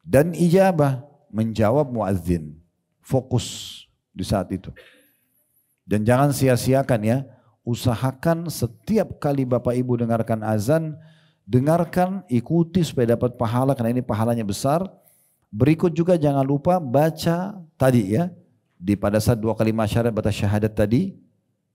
Dan ijabah, menjawab muadzin. Fokus di saat itu. Dan jangan sia-siakan, ya. Usahakan setiap kali Bapak Ibu dengarkan azan, dengarkan, ikuti supaya dapat pahala karena ini pahalanya besar. Berikut juga jangan lupa baca tadi, ya. Pada saat 2 kalimat syahadat baca syahadat tadi,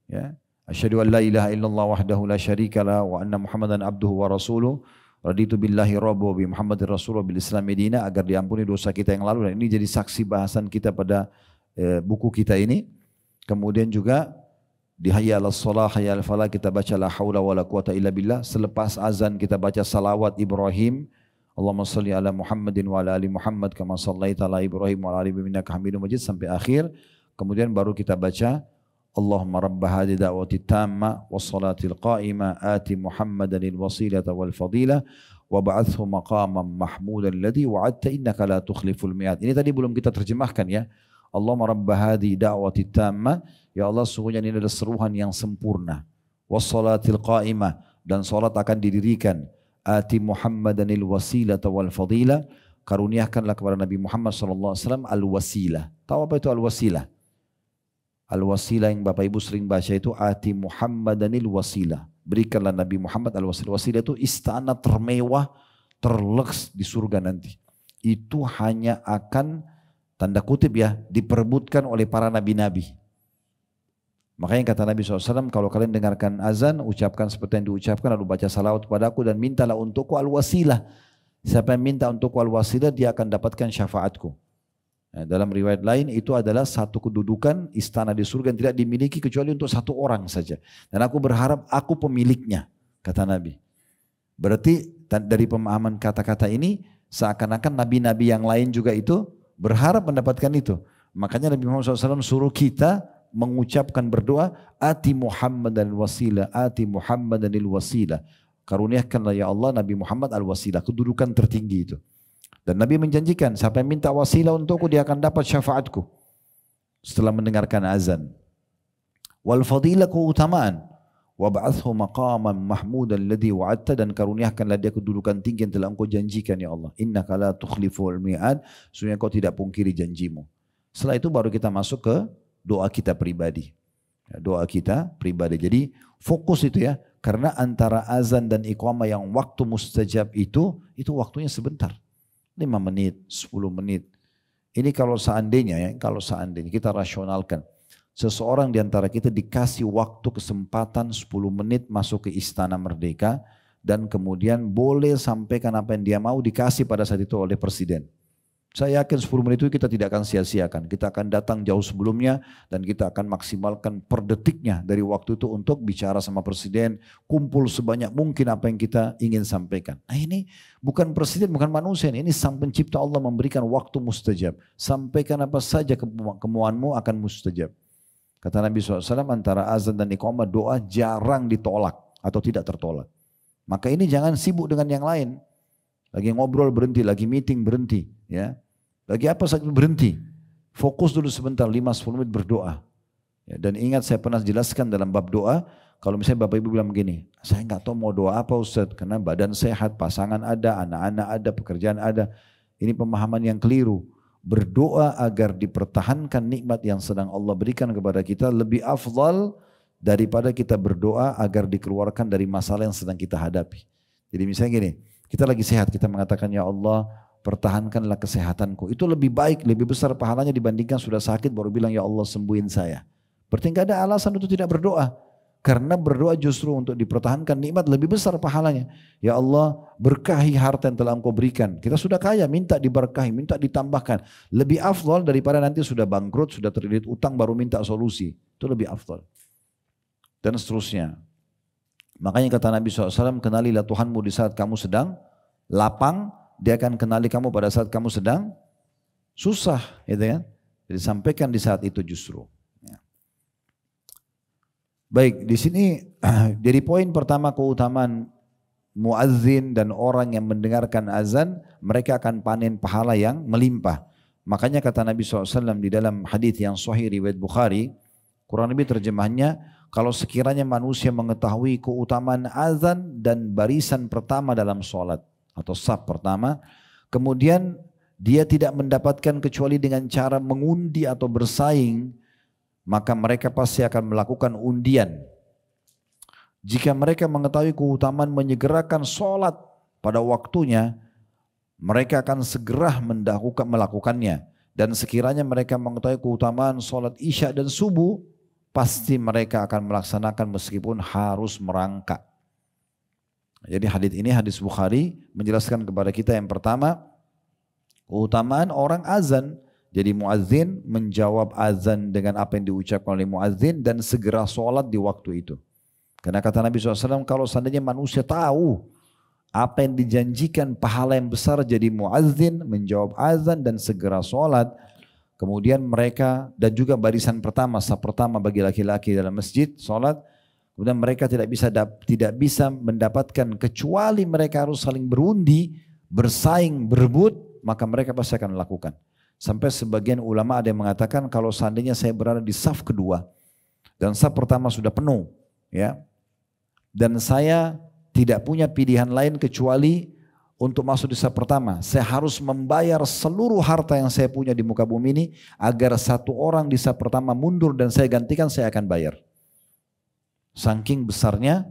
ya. Asyhadu an la ilaha illallah wahdahu la syarikalah wa anna Muhammadan abduhu wa rasuluh. Raditu billahi rabba wa bi Muhammadir rasulullah bil Islam medina, agar diampuni dosa kita yang lalu, dan ini jadi saksi bahasan kita pada buku kita ini. Kemudian juga di hayya 'alas shalah hayya 'alal falah kita baca la haula wala quwata illa billah. Selepas azan kita baca salawat Ibrahim, Allahumma shalli ala Muhammadin wa ala ali Muhammad kama shallaita ala Ibrahim wa ala ali Ibrahim innaka Hamidum Majid sampai akhir. Kemudian baru kita baca Allahumma rabb hadhihi da'wati tamma was salatil qa'imah ati Muhammadanil wasilata wal fadilah wa ba'athu maqaman mahmudan alladhi wa'adta innaka la tukhliful mi'ad. Ini tadi belum kita terjemahkan, ya. Allahumma rabb hadhihi da'wati tamma, ya Allah sungguhnya ini adalah seruhan yang sempurna. Was salatil qa'imah, dan salat akan didirikan. Ati Muhammadanil wasilata wal fadilah, karuniakanlah kepada Nabi Muhammad SAW al-wasilah. Tahu apa itu al-wasilah? Al-wasilah yang Bapak Ibu sering baca itu ati Muhammadanil wasilah. Berikanlah Nabi Muhammad al-wasilah. Wasilah itu istana termewah, terleks di surga nanti. Itu hanya akan, tanda kutip, ya, diperebutkan oleh para nabi-nabi. Makanya kata Nabi SAW, kalau kalian dengarkan azan, ucapkan seperti yang diucapkan, lalu baca salawat padaku dan mintalah untukku al-wasilah. Siapa yang minta untukku al-wasilah, dia akan dapatkan syafaatku. Nah, dalam riwayat lain itu adalah satu kedudukan istana di surga yang tidak dimiliki kecuali untuk satu orang saja. Dan aku berharap aku pemiliknya, kata Nabi. Berarti dari pemahaman kata-kata ini seakan-akan nabi-nabi yang lain juga itu berharap mendapatkan itu. Makanya Nabi Muhammad SAW suruh kita mengucapkan berdoa, ati Muhammadan wasilah, ati Muhammadanil wasilah. Karuniakanlah ya Allah Nabi Muhammad al-wasilah, kedudukan tertinggi itu. Dan Nabi menjanjikan, siapa yang minta wasilah untukku dia akan dapat syafaatku setelah mendengarkan azan. Wal fadilah, keutamaan. Wab'athhu maqaman mahmudan alladhi wa'adta, dan karuniakanlah dia kedudukan tinggi yang telah engkau janjikan ya Allah. Innaka la tukhliful mi'ad, sesungguhnya kau tidak pungkiri janjimu. Setelah itu baru kita masuk ke doa kita pribadi. Doa kita pribadi. Jadi fokus itu ya, karena antara azan dan iqamah yang waktu mustajab itu waktunya sebentar. 5 menit, 10 menit. Ini kalau seandainya kita rasionalkan. Seseorang di antara kita dikasih waktu kesempatan 10 menit masuk ke Istana Merdeka dan kemudian boleh sampaikan apa yang dia mau, dikasih pada saat itu oleh Presiden. Saya yakin 10 menit itu kita tidak akan sia-siakan. Kita akan datang jauh sebelumnya dan kita akan maksimalkan per detiknya dari waktu itu untuk bicara sama Presiden, kumpul sebanyak mungkin apa yang kita ingin sampaikan. Nah ini bukan Presiden, bukan manusia, ini Sang Pencipta Allah memberikan waktu mustajab. Sampaikan apa saja kemauanmu akan mustajab. Kata Nabi SAW, antara azan dan iqamah doa jarang ditolak atau tidak tertolak. Maka ini jangan sibuk dengan yang lain. Lagi ngobrol berhenti, lagi meeting berhenti. Ya. Lagi apa saja berhenti. Fokus dulu sebentar, 5-10 menit berdoa. Ya, dan ingat saya pernah jelaskan dalam bab doa, kalau misalnya Bapak Ibu bilang begini, saya nggak tahu mau doa apa Ustaz, karena badan sehat, pasangan ada, anak-anak ada, pekerjaan ada. Ini pemahaman yang keliru. Berdoa agar dipertahankan nikmat yang sedang Allah berikan kepada kita lebih afdal daripada kita berdoa agar dikeluarkan dari masalah yang sedang kita hadapi. Jadi misalnya gini, kita lagi sehat, kita mengatakan ya Allah pertahankanlah kesehatanku. Itu lebih baik, lebih besar pahalanya dibandingkan sudah sakit baru bilang ya Allah sembuhin saya. Berarti nggak ada alasan untuk tidak berdoa. Karena berdoa justru untuk dipertahankan nikmat lebih besar pahalanya. Ya Allah berkahi harta yang telah engkau berikan. Kita sudah kaya, minta diberkahi, minta ditambahkan. Lebih afdal daripada nanti sudah bangkrut, sudah terlilit utang baru minta solusi. Itu lebih afdal. Dan seterusnya. Makanya kata Nabi SAW, kenalilah Tuhanmu di saat kamu sedang lapang. Dia akan kenali kamu pada saat kamu sedang susah. Gitu kan? Jadi sampaikan di saat itu justru. Baik, di sini jadi poin pertama keutamaan muazzin dan orang yang mendengarkan azan, mereka akan panen pahala yang melimpah. Makanya kata Nabi SAW di dalam hadis yang sahih riwayat Bukhari, kurang lebih terjemahannya, kalau sekiranya manusia mengetahui keutamaan azan dan barisan pertama dalam sholat atau saf pertama, kemudian dia tidak mendapatkan kecuali dengan cara mengundi atau bersaing, maka mereka pasti akan melakukan undian. Jika mereka mengetahui keutamaan menyegerakan sholat pada waktunya, mereka akan segera melakukannya. Dan sekiranya mereka mengetahui keutamaan sholat isya dan subuh, pasti mereka akan melaksanakan meskipun harus merangkak. Jadi hadis ini, hadis Bukhari, menjelaskan kepada kita yang pertama, keutamaan orang azan. Jadi muazzin menjawab azan dengan apa yang diucapkan oleh muazzin dan segera sholat di waktu itu. Karena kata Nabi SAW, kalau seandainya manusia tahu apa yang dijanjikan pahala yang besar jadi muazzin, menjawab azan dan segera sholat. Kemudian mereka dan juga barisan pertama, saf pertama bagi laki-laki dalam masjid sholat. Kemudian mereka tidak bisa mendapatkan kecuali mereka harus saling berundi, bersaing, berebut, maka mereka pasti akan melakukan. Sampai sebagian ulama ada yang mengatakan kalau seandainya saya berada di saf kedua dan saf pertama sudah penuh, ya, dan saya tidak punya pilihan lain kecuali untuk masuk di saf pertama, saya harus membayar seluruh harta yang saya punya di muka bumi ini agar satu orang di saf pertama mundur dan saya gantikan, saya akan bayar. Saking besarnya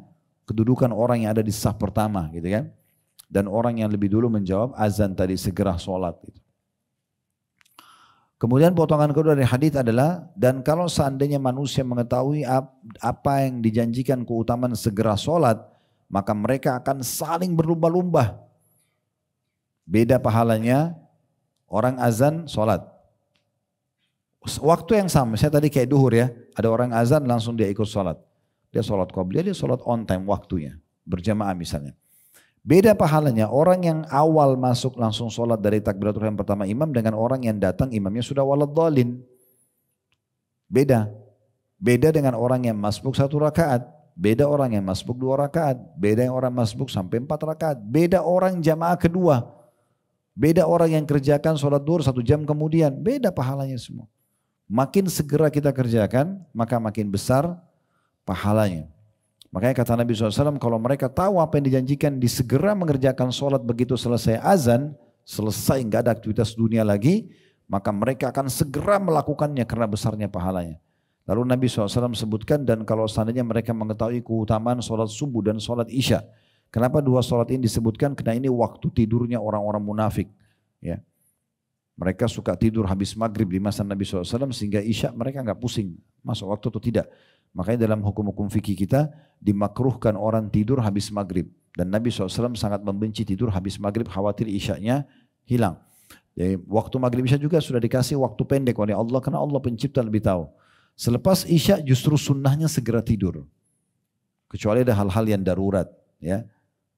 kedudukan orang yang ada di saf pertama, gitu kan? Dan orang yang lebih dulu menjawab azan tadi segera sholat. Gitu. Kemudian potongan kedua dari hadis adalah, dan kalau seandainya manusia mengetahui apa yang dijanjikan keutamaan segera sholat, maka mereka akan saling berlumba-lumba. Beda pahalanya orang azan sholat. Waktu yang sama, saya tadi kayak duhur ya, ada orang azan langsung dia ikut sholat. Dia sholat qobliyah, dia sholat on time waktunya, berjamaah misalnya. Beda pahalanya orang yang awal masuk langsung sholat dari takbiratul ihram pertama imam dengan orang yang datang imamnya sudah waladhdallin. Beda. Beda dengan orang yang masbuk 1 rakaat. Beda orang yang masbuk 2 rakaat. Beda yang orang masbuk sampai 4 rakaat. Beda orang jamaah kedua. Beda orang yang kerjakan sholat duhur 1 jam kemudian. Beda pahalanya semua. Makin segera kita kerjakan maka makin besar pahalanya. Makanya kata Nabi SAW, kalau mereka tahu apa yang dijanjikan, disegera mengerjakan sholat begitu selesai azan, selesai nggak ada aktivitas dunia lagi, maka mereka akan segera melakukannya karena besarnya pahalanya. Lalu Nabi SAW sebutkan, dan kalau seandainya mereka mengetahui keutamaan sholat subuh dan sholat isya. Kenapa dua sholat ini disebutkan? Karena ini waktu tidurnya orang-orang munafik. Ya. Mereka suka tidur habis maghrib di masa Nabi SAW sehingga isya mereka nggak pusing masuk waktu atau tidak. Makanya dalam hukum-hukum fikih kita dimakruhkan orang tidur habis maghrib. Dan Nabi SAW sangat membenci tidur habis maghrib, khawatir isyanya hilang. Jadi waktu maghrib isya juga sudah dikasih waktu pendek oleh Allah karena Allah pencipta lebih tahu. Selepas isya justru sunnahnya segera tidur. Kecuali ada hal-hal yang darurat. Ya.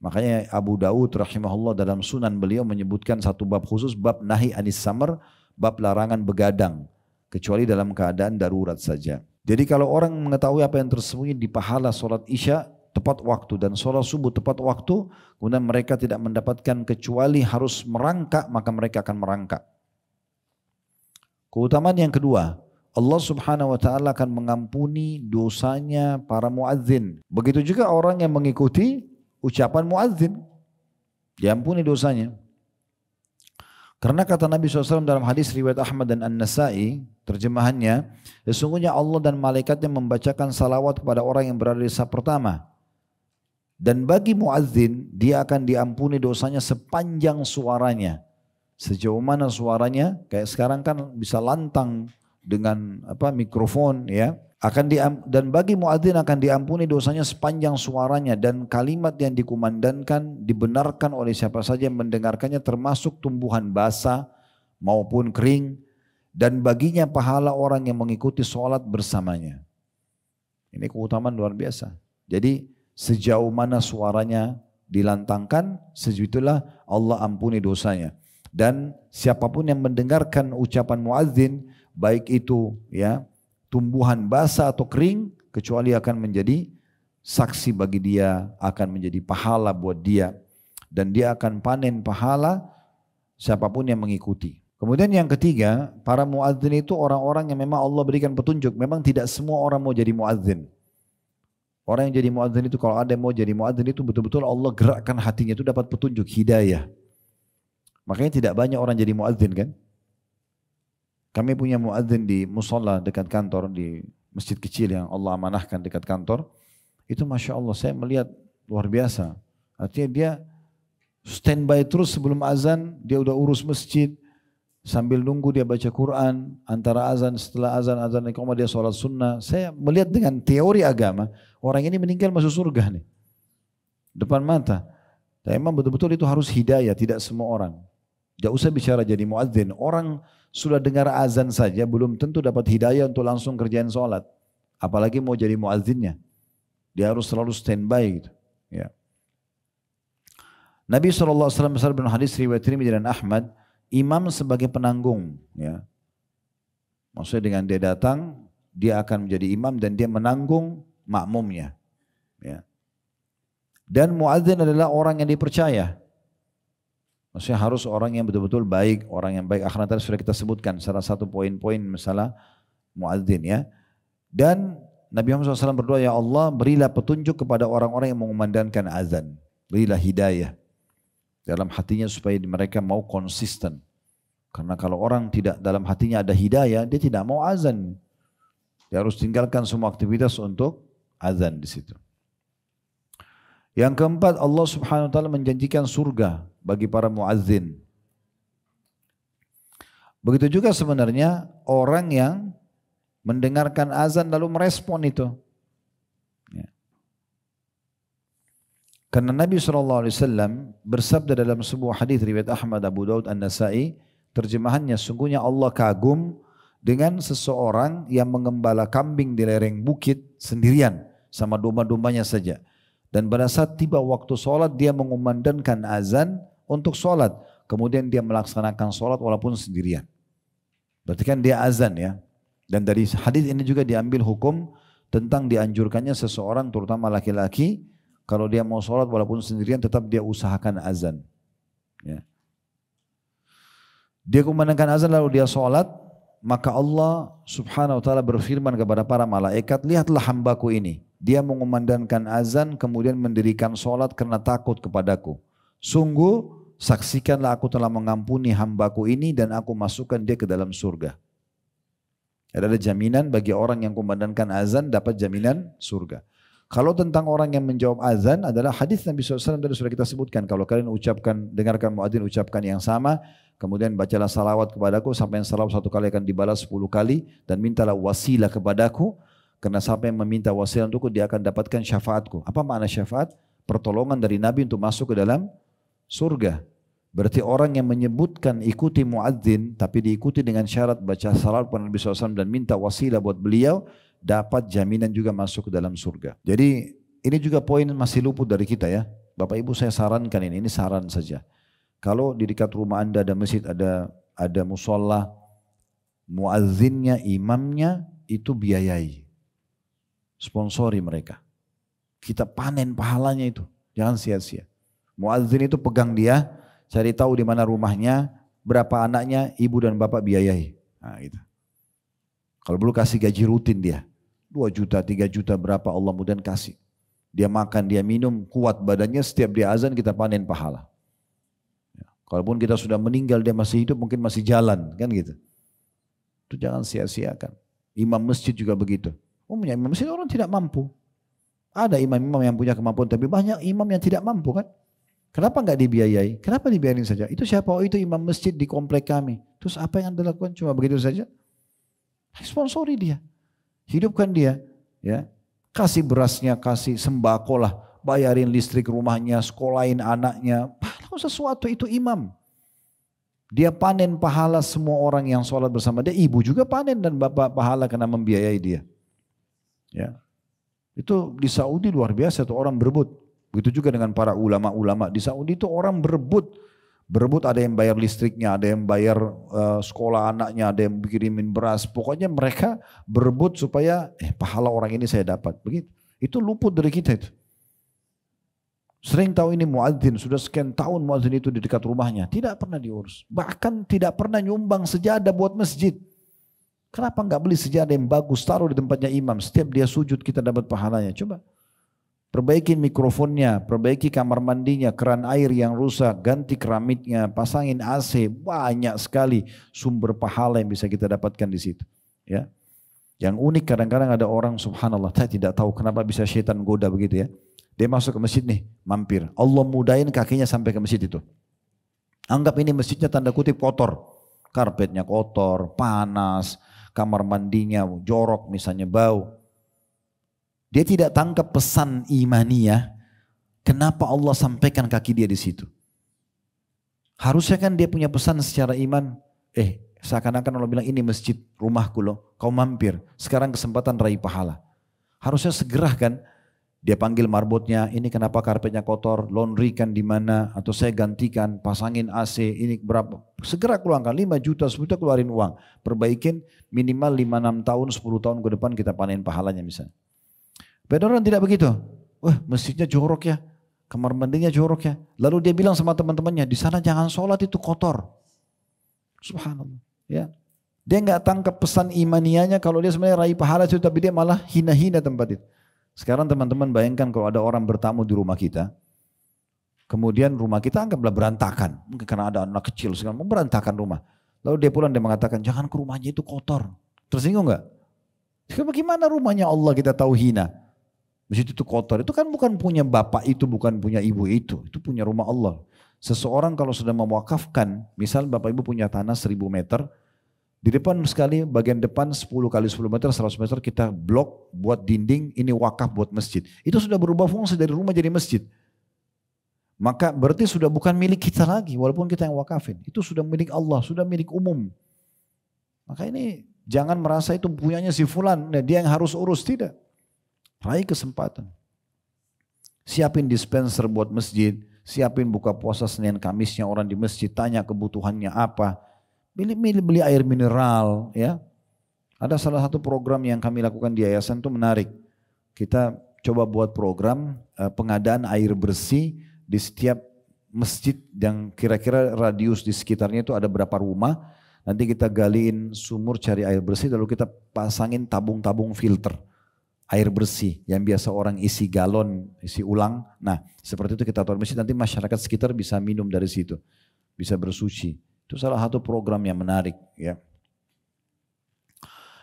Makanya Abu Dawud rahimahullah dalam sunan beliau menyebutkan satu bab khusus, bab nahi anis samar, bab larangan begadang. Kecuali dalam keadaan darurat saja. Jadi kalau orang mengetahui apa yang tersembunyi di pahala sholat isya tepat waktu dan sholat subuh tepat waktu, kemudian mereka tidak mendapatkan kecuali harus merangkak, maka mereka akan merangkak. Keutamaan yang kedua, Allah subhanahu wa ta'ala akan mengampuni dosanya para muadzin. Begitu juga orang yang mengikuti ucapan muadzin, diampuni dosanya. Karena kata Nabi SAW dalam hadis riwayat Ahmad dan An-Nasai, terjemahannya, sesungguhnya Allah dan malaikatnya membacakan salawat kepada orang yang berada di saf pertama. Dan bagi muadzin, dia akan diampuni dosanya sepanjang suaranya. Sejauh mana suaranya? Kayak sekarang kan bisa lantang dengan mikrofon, ya. Dan bagi muadzin akan diampuni dosanya sepanjang suaranya, dan kalimat yang dikumandangkan dibenarkan oleh siapa saja yang mendengarkannya, termasuk tumbuhan basah maupun kering, dan baginya pahala orang yang mengikuti sholat bersamanya. Ini keutamaan luar biasa. Jadi sejauh mana suaranya dilantangkan, sejauh itulah Allah ampuni dosanya. Dan siapapun yang mendengarkan ucapan muadzin, baik itu ya tumbuhan basah atau kering, kecuali akan menjadi saksi bagi dia, akan menjadi pahala buat dia, dan dia akan panen pahala siapapun yang mengikuti. Kemudian yang ketiga, para muadzin itu orang-orang yang memang Allah berikan petunjuk. Memang tidak semua orang mau jadi muadzin. Orang yang jadi muadzin itu, kalau ada yang mau jadi muadzin itu betul-betul Allah gerakkan hatinya itu dapat petunjuk, hidayah. Makanya tidak banyak orang jadi muadzin kan. Kami punya muadzin di musola dekat kantor, di masjid kecil yang Allah amanahkan dekat kantor. Itu Masya Allah, saya melihat luar biasa. Artinya dia standby terus sebelum azan, dia udah urus masjid. Sambil nunggu dia baca Quran, antara azan, setelah azan iqamah dia sholat sunnah. Saya melihat dengan teori agama, orang ini meninggal masuk surga nih. Depan mata. Dan memang betul-betul itu harus hidayah, tidak semua orang. Tidak usah bicara jadi muadzin. Orang sudah dengar azan saja belum tentu dapat hidayah untuk langsung kerjain sholat. Apalagi mau jadi muadzinnya. Dia harus selalu standby gitu. Ya. Nabi SAW dalam hadis riwayat Tirmidzi dan Ahmad, imam sebagai penanggung. Ya. Maksudnya dengan dia datang, dia akan menjadi imam dan dia menanggung makmumnya. Ya. Dan muadzin adalah orang yang dipercaya. Maksudnya harus orang yang betul-betul baik, orang yang baik akhlak. Tadi sudah kita sebutkan salah satu poin-poin masalah muadzin ya. Dan Nabi Muhammad SAW berdoa, ya Allah berilah petunjuk kepada orang-orang yang mengumandangkan azan. Berilah hidayah dalam hatinya supaya mereka mau konsisten. Karena kalau orang tidak dalam hatinya ada hidayah, dia tidak mau azan. Dia harus tinggalkan semua aktivitas untuk azan di situ. Yang keempat, Allah Subhanahu wa taala menjanjikan surga bagi para muadzin. Begitu juga sebenarnya orang yang mendengarkan azan lalu merespon itu. Ya. Karena Nabi SAW bersabda dalam sebuah hadis riwayat Ahmad, Abu Daud, An-Nasai, terjemahannya, sungguhnya Allah kagum dengan seseorang yang mengembala kambing di lereng bukit sendirian sama domba-dombanya saja. Dan pada saat tiba waktu sholat, dia mengumandangkan azan untuk sholat. Kemudian dia melaksanakan sholat walaupun sendirian. Berarti kan dia azan ya. Dan dari hadis ini juga diambil hukum tentang dianjurkannya seseorang, terutama laki-laki, kalau dia mau sholat walaupun sendirian, tetap dia usahakan azan. Ya. Dia kumandangkan azan lalu dia sholat, maka Allah Subhanahu wa taala berfirman kepada para malaikat, lihatlah hambaku ini. dia mengumandangkan azan kemudian mendirikan sholat karena takut kepadaku. Sungguh saksikanlah aku telah mengampuni hambaku ini dan aku masukkan dia ke dalam surga. Ada jaminan bagi orang yang kumandangkan azan dapat jaminan surga. Kalau tentang orang yang menjawab azan adalah hadis Nabi SAW tadi sudah kita sebutkan. Kalau kalian dengarkan muadzin ucapkan yang sama, kemudian bacalah salawat kepadaku, sampai yang salawat 1 kali akan dibalas 10 kali, dan mintalah wasilah kepadaku, karena siapa yang meminta wasilah untukku dia akan dapatkan syafaatku. Apa makna syafaat? Pertolongan dari Nabi untuk masuk ke dalam surga. Berarti orang yang menyebutkan ikuti muadzin tapi diikuti dengan syarat baca salawat kepada Nabi SAW dan minta wasilah buat beliau, dapat jaminan juga masuk ke dalam surga. Jadi ini juga poin masih luput dari kita ya. Bapak Ibu saya sarankan ini saran saja. Kalau di dekat rumah Anda ada masjid, ada musola, muazzinnya, imamnya itu biayai. Sponsori mereka. Kita panen pahalanya itu. Jangan sia-sia. Muazzin itu pegang dia, cari tahu di mana rumahnya, berapa anaknya, ibu dan bapak biayai. Nah, gitu. Kalau perlu kasih gaji rutin dia. 2 juta, 3 juta berapa Allah mudahan kasih. Dia makan, dia minum, kuat badannya, setiap dia azan kita panen pahala. Ya. Kalaupun kita sudah meninggal, dia masih hidup, mungkin masih jalan, kan gitu. Itu jangan sia-siakan. Imam masjid juga begitu. Umumnya imam masjid orang tidak mampu. Ada imam-imam yang punya kemampuan, tapi banyak imam yang tidak mampu kan. Kenapa enggak dibiayai? Kenapa dibiayain saja? Itu siapa? Oh itu imam masjid di komplek kami. Terus apa yang Anda lakukan? Cuma begitu saja? Sponsori dia. Hidupkan dia, ya, kasih berasnya, kasih sembako lah, bayarin listrik rumahnya, sekolahin anaknya, lakukan sesuatu itu imam. Dia panen pahala semua orang yang sholat bersama dia, ibu juga panen dan bapak pahala karena membiayai dia. Ya, itu di Saudi luar biasa tuh orang berebut. Begitu juga dengan para ulama-ulama di Saudi itu orang berebut. Berebut ada yang bayar listriknya, ada yang bayar sekolah anaknya, ada yang kirimin beras. Pokoknya mereka berebut supaya pahala orang ini saya dapat. Begitu. Itu luput dari kita itu. Sering tahu ini muadzin, sudah sekian tahun muadzin itu di dekat rumahnya. Tidak pernah diurus. Bahkan tidak pernah nyumbang sejadah buat masjid. Kenapa enggak beli sejadah yang bagus, taruh di tempatnya imam. Setiap dia sujud kita dapat pahalanya. Coba. Perbaikin mikrofonnya, perbaiki kamar mandinya, keran air yang rusak, ganti keramiknya, pasangin AC, banyak sekali sumber pahala yang bisa kita dapatkan di situ. Ya, yang unik kadang-kadang ada orang subhanallah, saya tidak tahu kenapa bisa syaitan goda begitu ya. Dia masuk ke masjid nih, mampir. Allah mudahin kakinya sampai ke masjid itu. Anggap ini masjidnya tanda kutip kotor, karpetnya kotor, panas, kamar mandinya jorok misalnya bau. Dia tidak tangkap pesan imaniyah, kenapa Allah sampaikan kaki dia di situ. Harusnya kan dia punya pesan secara iman, seakan-akan Allah bilang ini masjid rumahku loh, kau mampir, sekarang kesempatan raih pahala. Harusnya segera kan, dia panggil marbotnya, ini kenapa karpetnya kotor, laundry kan di mana, atau saya gantikan, pasangin AC, ini berapa. Segera keluarkan 5 juta, 10 juta keluarin uang, perbaikin minimal 5-6 tahun, 10 tahun ke depan kita panen pahalanya misalnya. Beda orang tidak begitu. Wah masjidnya jorok ya, kamar mandinya jorok ya. Lalu dia bilang sama teman-temannya, di sana jangan sholat itu kotor. Subhanallah. Ya, dia nggak tangkap pesan imanianya kalau dia sebenarnya raih pahala itu, tapi dia malah hina-hina tempat itu. Sekarang teman-teman bayangkan kalau ada orang bertamu di rumah kita, kemudian rumah kita anggaplah berantakan, mungkin karena ada anak kecil segala berantakan rumah. Lalu dia pulang dia mengatakan jangan ke rumahnya itu kotor. Tersinggung nggak? Bagaimana rumahnya Allah kita tahu hina? Masjid itu kotor, itu kan bukan punya bapak itu, bukan punya ibu itu punya rumah Allah. Seseorang kalau sudah mewakafkan, misal bapak ibu punya tanah 1000 meter, di depan sekali bagian depan 10 kali 10 meter, 100 meter kita blok buat dinding, ini wakaf buat masjid. Itu sudah berubah fungsi dari rumah jadi masjid. Maka berarti sudah bukan milik kita lagi, walaupun kita yang wakafin. Itu sudah milik Allah, sudah milik umum. Maka ini jangan merasa itu punyanya si fulan, dia yang harus urus, tidak. Raih kesempatan. Siapin dispenser buat masjid, siapin buka puasa Senin Kamisnya orang di masjid, tanya kebutuhannya apa. Beli air mineral ya. Ada salah satu program yang kami lakukan di yayasan itu menarik. Kita coba buat program pengadaan air bersih di setiap masjid yang kira-kira radius di sekitarnya itu ada berapa rumah. Nanti kita galiin sumur cari air bersih lalu kita pasangin tabung-tabung filter. air bersih yang biasa orang isi galon, isi ulang. Nah, seperti itu kita taruh masjid, nanti masyarakat sekitar bisa minum dari situ, bisa bersuci. Itu salah satu program yang menarik, ya.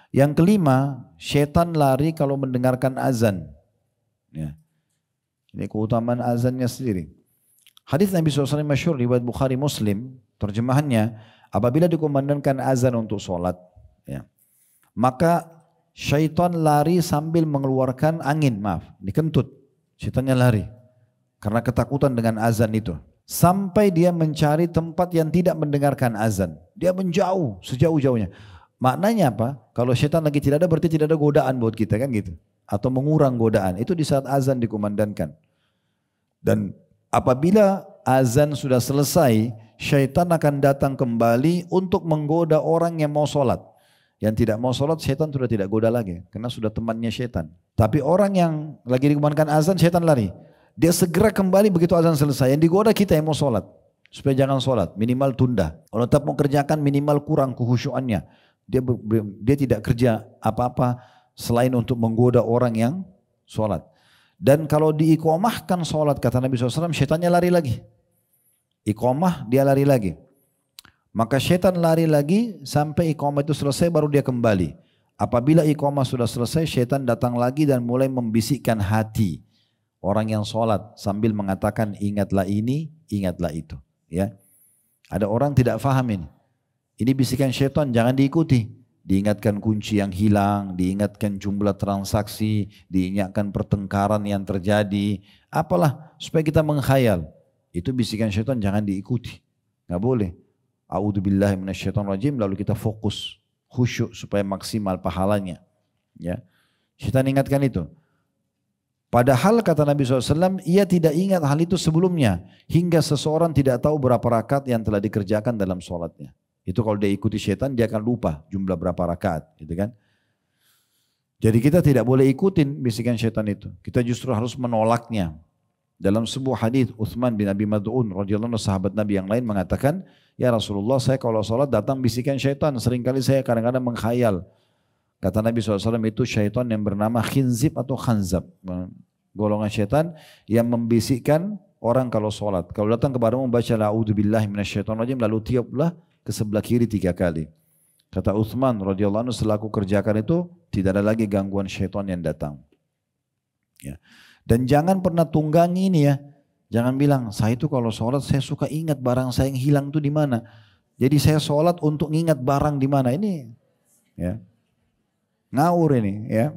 Yang kelima, syaitan lari kalau mendengarkan azan. Ya. Ini keutamaan azannya sendiri. Hadis Nabi SAW masyhur riwayat Bukhari Muslim, terjemahannya, apabila dikumandangkan azan untuk sholat, ya, maka syaitan lari sambil mengeluarkan angin, dikentut. Syaitannya lari karena ketakutan dengan azan itu. Sampai dia mencari tempat yang tidak mendengarkan azan. Dia menjauh sejauh-jauhnya. Maknanya apa? Kalau syaitan lagi tidak ada berarti tidak ada godaan buat kita, kan gitu. Atau mengurang godaan. Itu di saat azan dikumandangkan. Dan apabila azan sudah selesai, syaitan akan datang kembali untuk menggoda orang yang mau sholat. Yang tidak mau sholat, syaitan sudah tidak goda lagi. Karena sudah temannya syaitan. Tapi orang yang lagi dikumandangkan azan, syaitan lari. Dia segera kembali begitu azan selesai. Yang digoda kita yang mau sholat. Supaya jangan sholat, minimal tunda. Kalau tetap mau kerjakan, minimal kurang kehusyuannya. Dia tidak kerja apa-apa selain untuk menggoda orang yang sholat. Dan kalau diiqamahkan sholat, kata Nabi SAW, syaitannya lari lagi. Iqamah, dia lari lagi. Maka syaitan lari lagi sampai iqamah itu selesai, baru dia kembali. Apabila iqamah sudah selesai, syaitan datang lagi dan mulai membisikkan hati orang yang sholat sambil mengatakan, ingatlah ini, ingatlah itu. Ya, ada orang tidak faham ini. Ini bisikan syaitan, jangan diikuti. Diingatkan kunci yang hilang, diingatkan jumlah transaksi, diingatkan pertengkaran yang terjadi. Apalah, supaya kita mengkhayal. Itu bisikan syaitan, jangan diikuti. Nggak boleh. A'udzubillahi minasyaitonirrajim, lalu kita fokus, khusyuk supaya maksimal pahalanya. Ya, syaitan ingatkan itu. Padahal kata Nabi SAW, ia tidak ingat hal itu sebelumnya. Hingga seseorang tidak tahu berapa rakaat yang telah dikerjakan dalam sholatnya. Itu kalau dia ikuti syaitan, dia akan lupa jumlah berapa rakaat, gitu kan? Jadi kita tidak boleh ikutin bisikan syaitan itu. Kita justru harus menolaknya. Dalam sebuah hadis Utsman bin Abi Mad'un radhiyallahu anhu, sahabat Nabi yang lain mengatakan, ya Rasulullah, saya kalau sholat datang bisikan syaitan. Seringkali saya kadang-kadang menghayal. Kata Nabi SAW, itu syaitan yang bernama khinzib atau khanzab. Golongan syaitan yang membisikkan orang kalau sholat. Kalau datang kepadamu membaca la'udzubillahi minasyaitonirrajim, lalu tiuplah ke sebelah kiri 3 kali. Kata Utsman radhiyallahu anhu, setelah aku kerjakan itu tidak ada lagi gangguan syaitan yang datang. Ya. Dan jangan pernah tunggangi ini ya. Jangan bilang, saya itu kalau sholat saya suka ingat barang saya yang hilang itu di mana. Jadi saya sholat untuk ingat barang di mana. Ini ya, ngawur ini ya.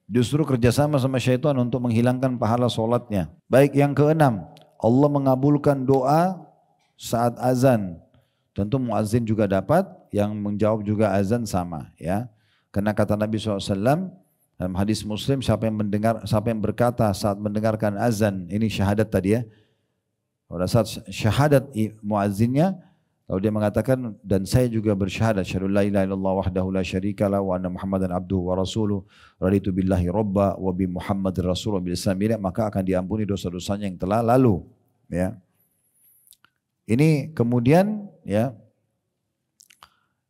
Justru kerjasama sama syaitan untuk menghilangkan pahala sholatnya. Baik, yang keenam, Allah mengabulkan doa saat azan. Tentu muazzin juga dapat, yang menjawab juga azan sama, ya. Karena kata Nabi SAW dalam hadis Muslim, siapa yang berkata saat mendengarkan azan, ini syahadat tadi ya. Pada saat syahadat muazzinnya, lalu dia mengatakan, dan saya juga bersyahadat, syahadu la ilaha illallah wahdahu la syarika lah wa anna Muhammadan abduhu wa rasuluh, raditu billahi robba wa bi Muhammadir rasulullah bil Islam, maka akan diampuni dosa-dosanya yang telah lalu, ya. Ini kemudian ya,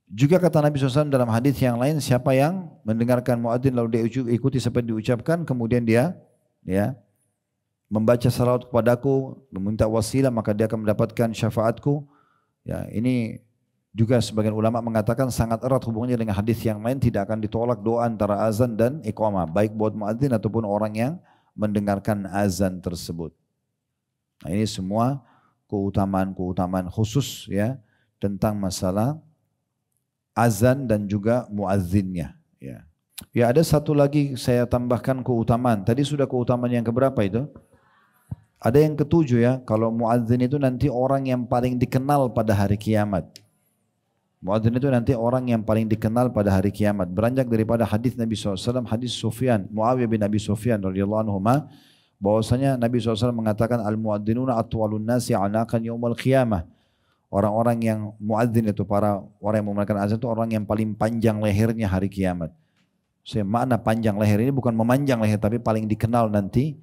juga kata Nabi SAW dalam hadis yang lain, siapa yang mendengarkan muadzin lalu dia ikuti seperti diucapkan, kemudian dia ya membaca salawat kepadaku, meminta wasilah, maka dia akan mendapatkan syafaatku. Ya, ini juga sebagian ulama mengatakan sangat erat hubungannya dengan hadis yang lain, tidak akan ditolak doa antara azan dan iqamah, baik buat muadzin ataupun orang yang mendengarkan azan tersebut. Nah, ini semua keutamaan-keutamaan khusus ya tentang masalah azan dan juga muazzinnya. Ya. Ya, ada satu lagi saya tambahkan keutamaan. Tadi sudah keutamaan yang keberapa itu? Ada yang ketujuh ya. Kalau muazzin itu nanti orang yang paling dikenal pada hari kiamat. Muazzin itu nanti orang yang paling dikenal pada hari kiamat. Beranjak daripada hadis Nabi SAW, hadis Sufyan, Muawiyah bin Abi Sufyan radhiyallahu anhu, bahwasanya Nabi SAW mengatakan al-muadzinuna atwalun nasi anakan yaumul qiyamah. Orang-orang yang muadzin itu, para orang yang memandangkan azan itu orang yang paling panjang lehernya hari kiamat. Makna panjang leher ini bukan memanjang leher, tapi paling dikenal nanti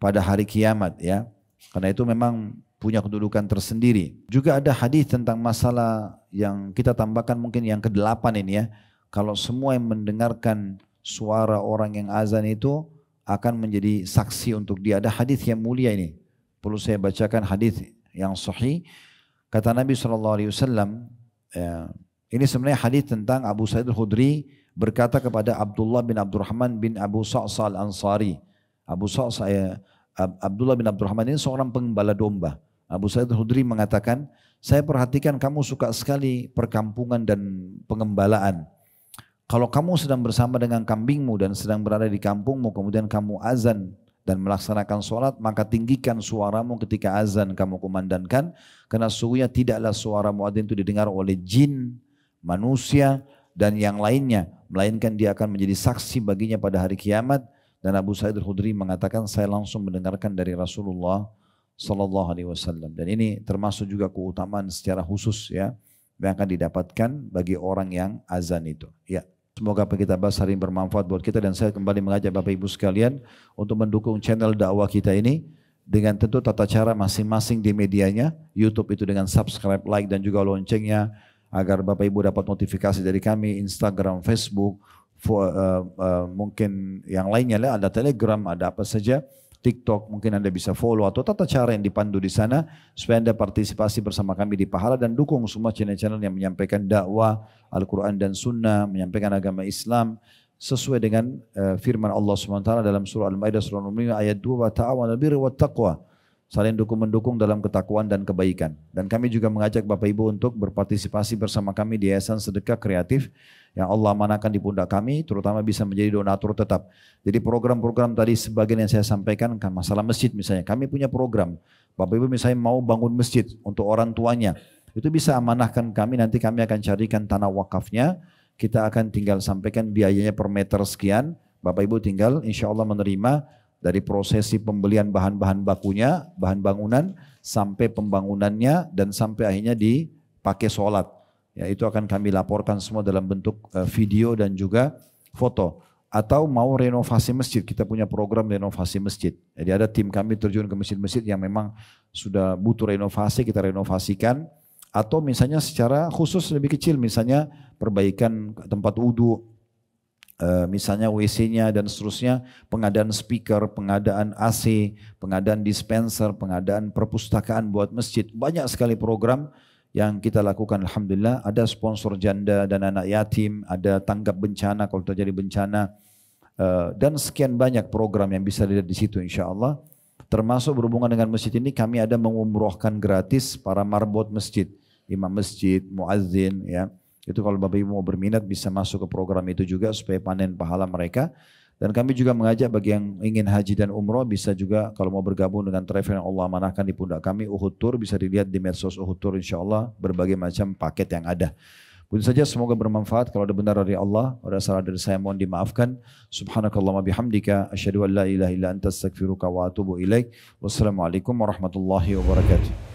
pada hari kiamat ya. Karena itu memang punya kedudukan tersendiri. Juga ada hadis tentang masalah yang kita tambahkan mungkin yang ke-8 ini ya. Kalau semua yang mendengarkan suara orang yang azan itu akan menjadi saksi untuk dia. Ada hadis yang mulia ini. Perlu saya bacakan hadis yang sahih. Kata Nabi SAW, ini sebenarnya hadis tentang Abu Sa'id al-Khudri berkata kepada Abdullah bin Abdurrahman bin Abu Sa'sa al-Ansari. Abdullah bin Abdurrahman ini seorang penggembala domba. Abu Sa'id al-Khudri mengatakan, saya perhatikan kamu suka sekali perkampungan dan pengembalaan. Kalau kamu sedang bersama dengan kambingmu dan sedang berada di kampungmu, kemudian kamu azan dan melaksanakan sholat, maka tinggikan suaramu ketika azan kamu kumandangkan, karena sesungguhnya tidaklah suara muadzin itu didengar oleh jin, manusia, dan yang lainnya, melainkan dia akan menjadi saksi baginya pada hari kiamat. Dan Abu Sa'id al-Khudri mengatakan, saya langsung mendengarkan dari Rasulullah Sallallahu Alaihi Wasallam. Dan ini termasuk juga keutamaan secara khusus ya, yang akan didapatkan bagi orang yang azan itu. Ya. Semoga apa kita bahas hari ini bermanfaat buat kita, dan saya kembali mengajak Bapak Ibu sekalian untuk mendukung channel dakwah kita ini dengan tentu tata cara masing-masing di medianya. YouTube itu dengan subscribe, like, dan juga loncengnya agar Bapak Ibu dapat notifikasi dari kami. Instagram, Facebook, mungkin yang lainnya lah, ada Telegram, ada apa saja, TikTok, mungkin Anda bisa follow atau tata cara yang dipandu di sana supaya Anda partisipasi bersama kami di pahala, dan dukung semua channel-channel yang menyampaikan dakwah Al-Quran dan Sunnah, menyampaikan agama Islam sesuai dengan firman Allah SWT dalam surah Al-Maidah surah Al-Mu'minun ayat 2, wa ta'awanul birri wat taqwa, saling dukung-mendukung dalam ketakwaan dan kebaikan. Dan kami juga mengajak Bapak Ibu untuk berpartisipasi bersama kami di Yayasan Sedekah Kreatif yang Allah amanahkan di pundak kami, terutama bisa menjadi donatur tetap. Jadi program-program tadi sebagian yang saya sampaikan, kan masalah masjid misalnya, kami punya program. Bapak Ibu misalnya mau bangun masjid untuk orang tuanya, itu bisa amanahkan kami, nanti kami akan carikan tanah wakafnya, kita akan tinggal sampaikan biayanya per meter sekian, Bapak Ibu tinggal insya Allah menerima dari prosesi pembelian bahan-bahan bakunya, bahan bangunan, sampai pembangunannya, dan sampai akhirnya dipakai sholat. Ya, itu akan kami laporkan semua dalam bentuk video dan juga foto. Atau mau renovasi masjid, kita punya program renovasi masjid. Jadi ada tim kami terjun ke masjid-masjid yang memang sudah butuh renovasi, kita renovasikan. Atau misalnya secara khusus lebih kecil, misalnya perbaikan tempat wudhu, misalnya WC-nya dan seterusnya, pengadaan speaker, pengadaan AC, pengadaan dispenser, pengadaan perpustakaan buat masjid. Banyak sekali program yang kita lakukan, alhamdulillah. Ada sponsor janda dan anak yatim, ada tanggap bencana kalau terjadi bencana, dan sekian banyak program yang bisa dilihat di situ insya-Allah. Termasuk berhubungan dengan masjid ini, kami ada mengumrohkan gratis para marbot masjid, imam masjid, muazzin, ya. Itu kalau Bapak Ibu mau berminat bisa masuk ke program itu juga supaya panen pahala mereka. Dan kami juga mengajak bagi yang ingin haji dan umroh bisa juga kalau mau bergabung dengan travel yang Allah amanahkan di pundak kami, Uhud Tour, bisa dilihat di medsos Uhud Tour insyaAllah, berbagai macam paket yang ada. Begitu saja, semoga bermanfaat. Kalau ada benar dari Allah, ada salah dari saya mohon dimaafkan. Subhanakallahumma bihamdika, asyhadu an la ilaha illa anta astaghfiruka wa atubu ilaik. Wassalamualaikum warahmatullahi wabarakatuh.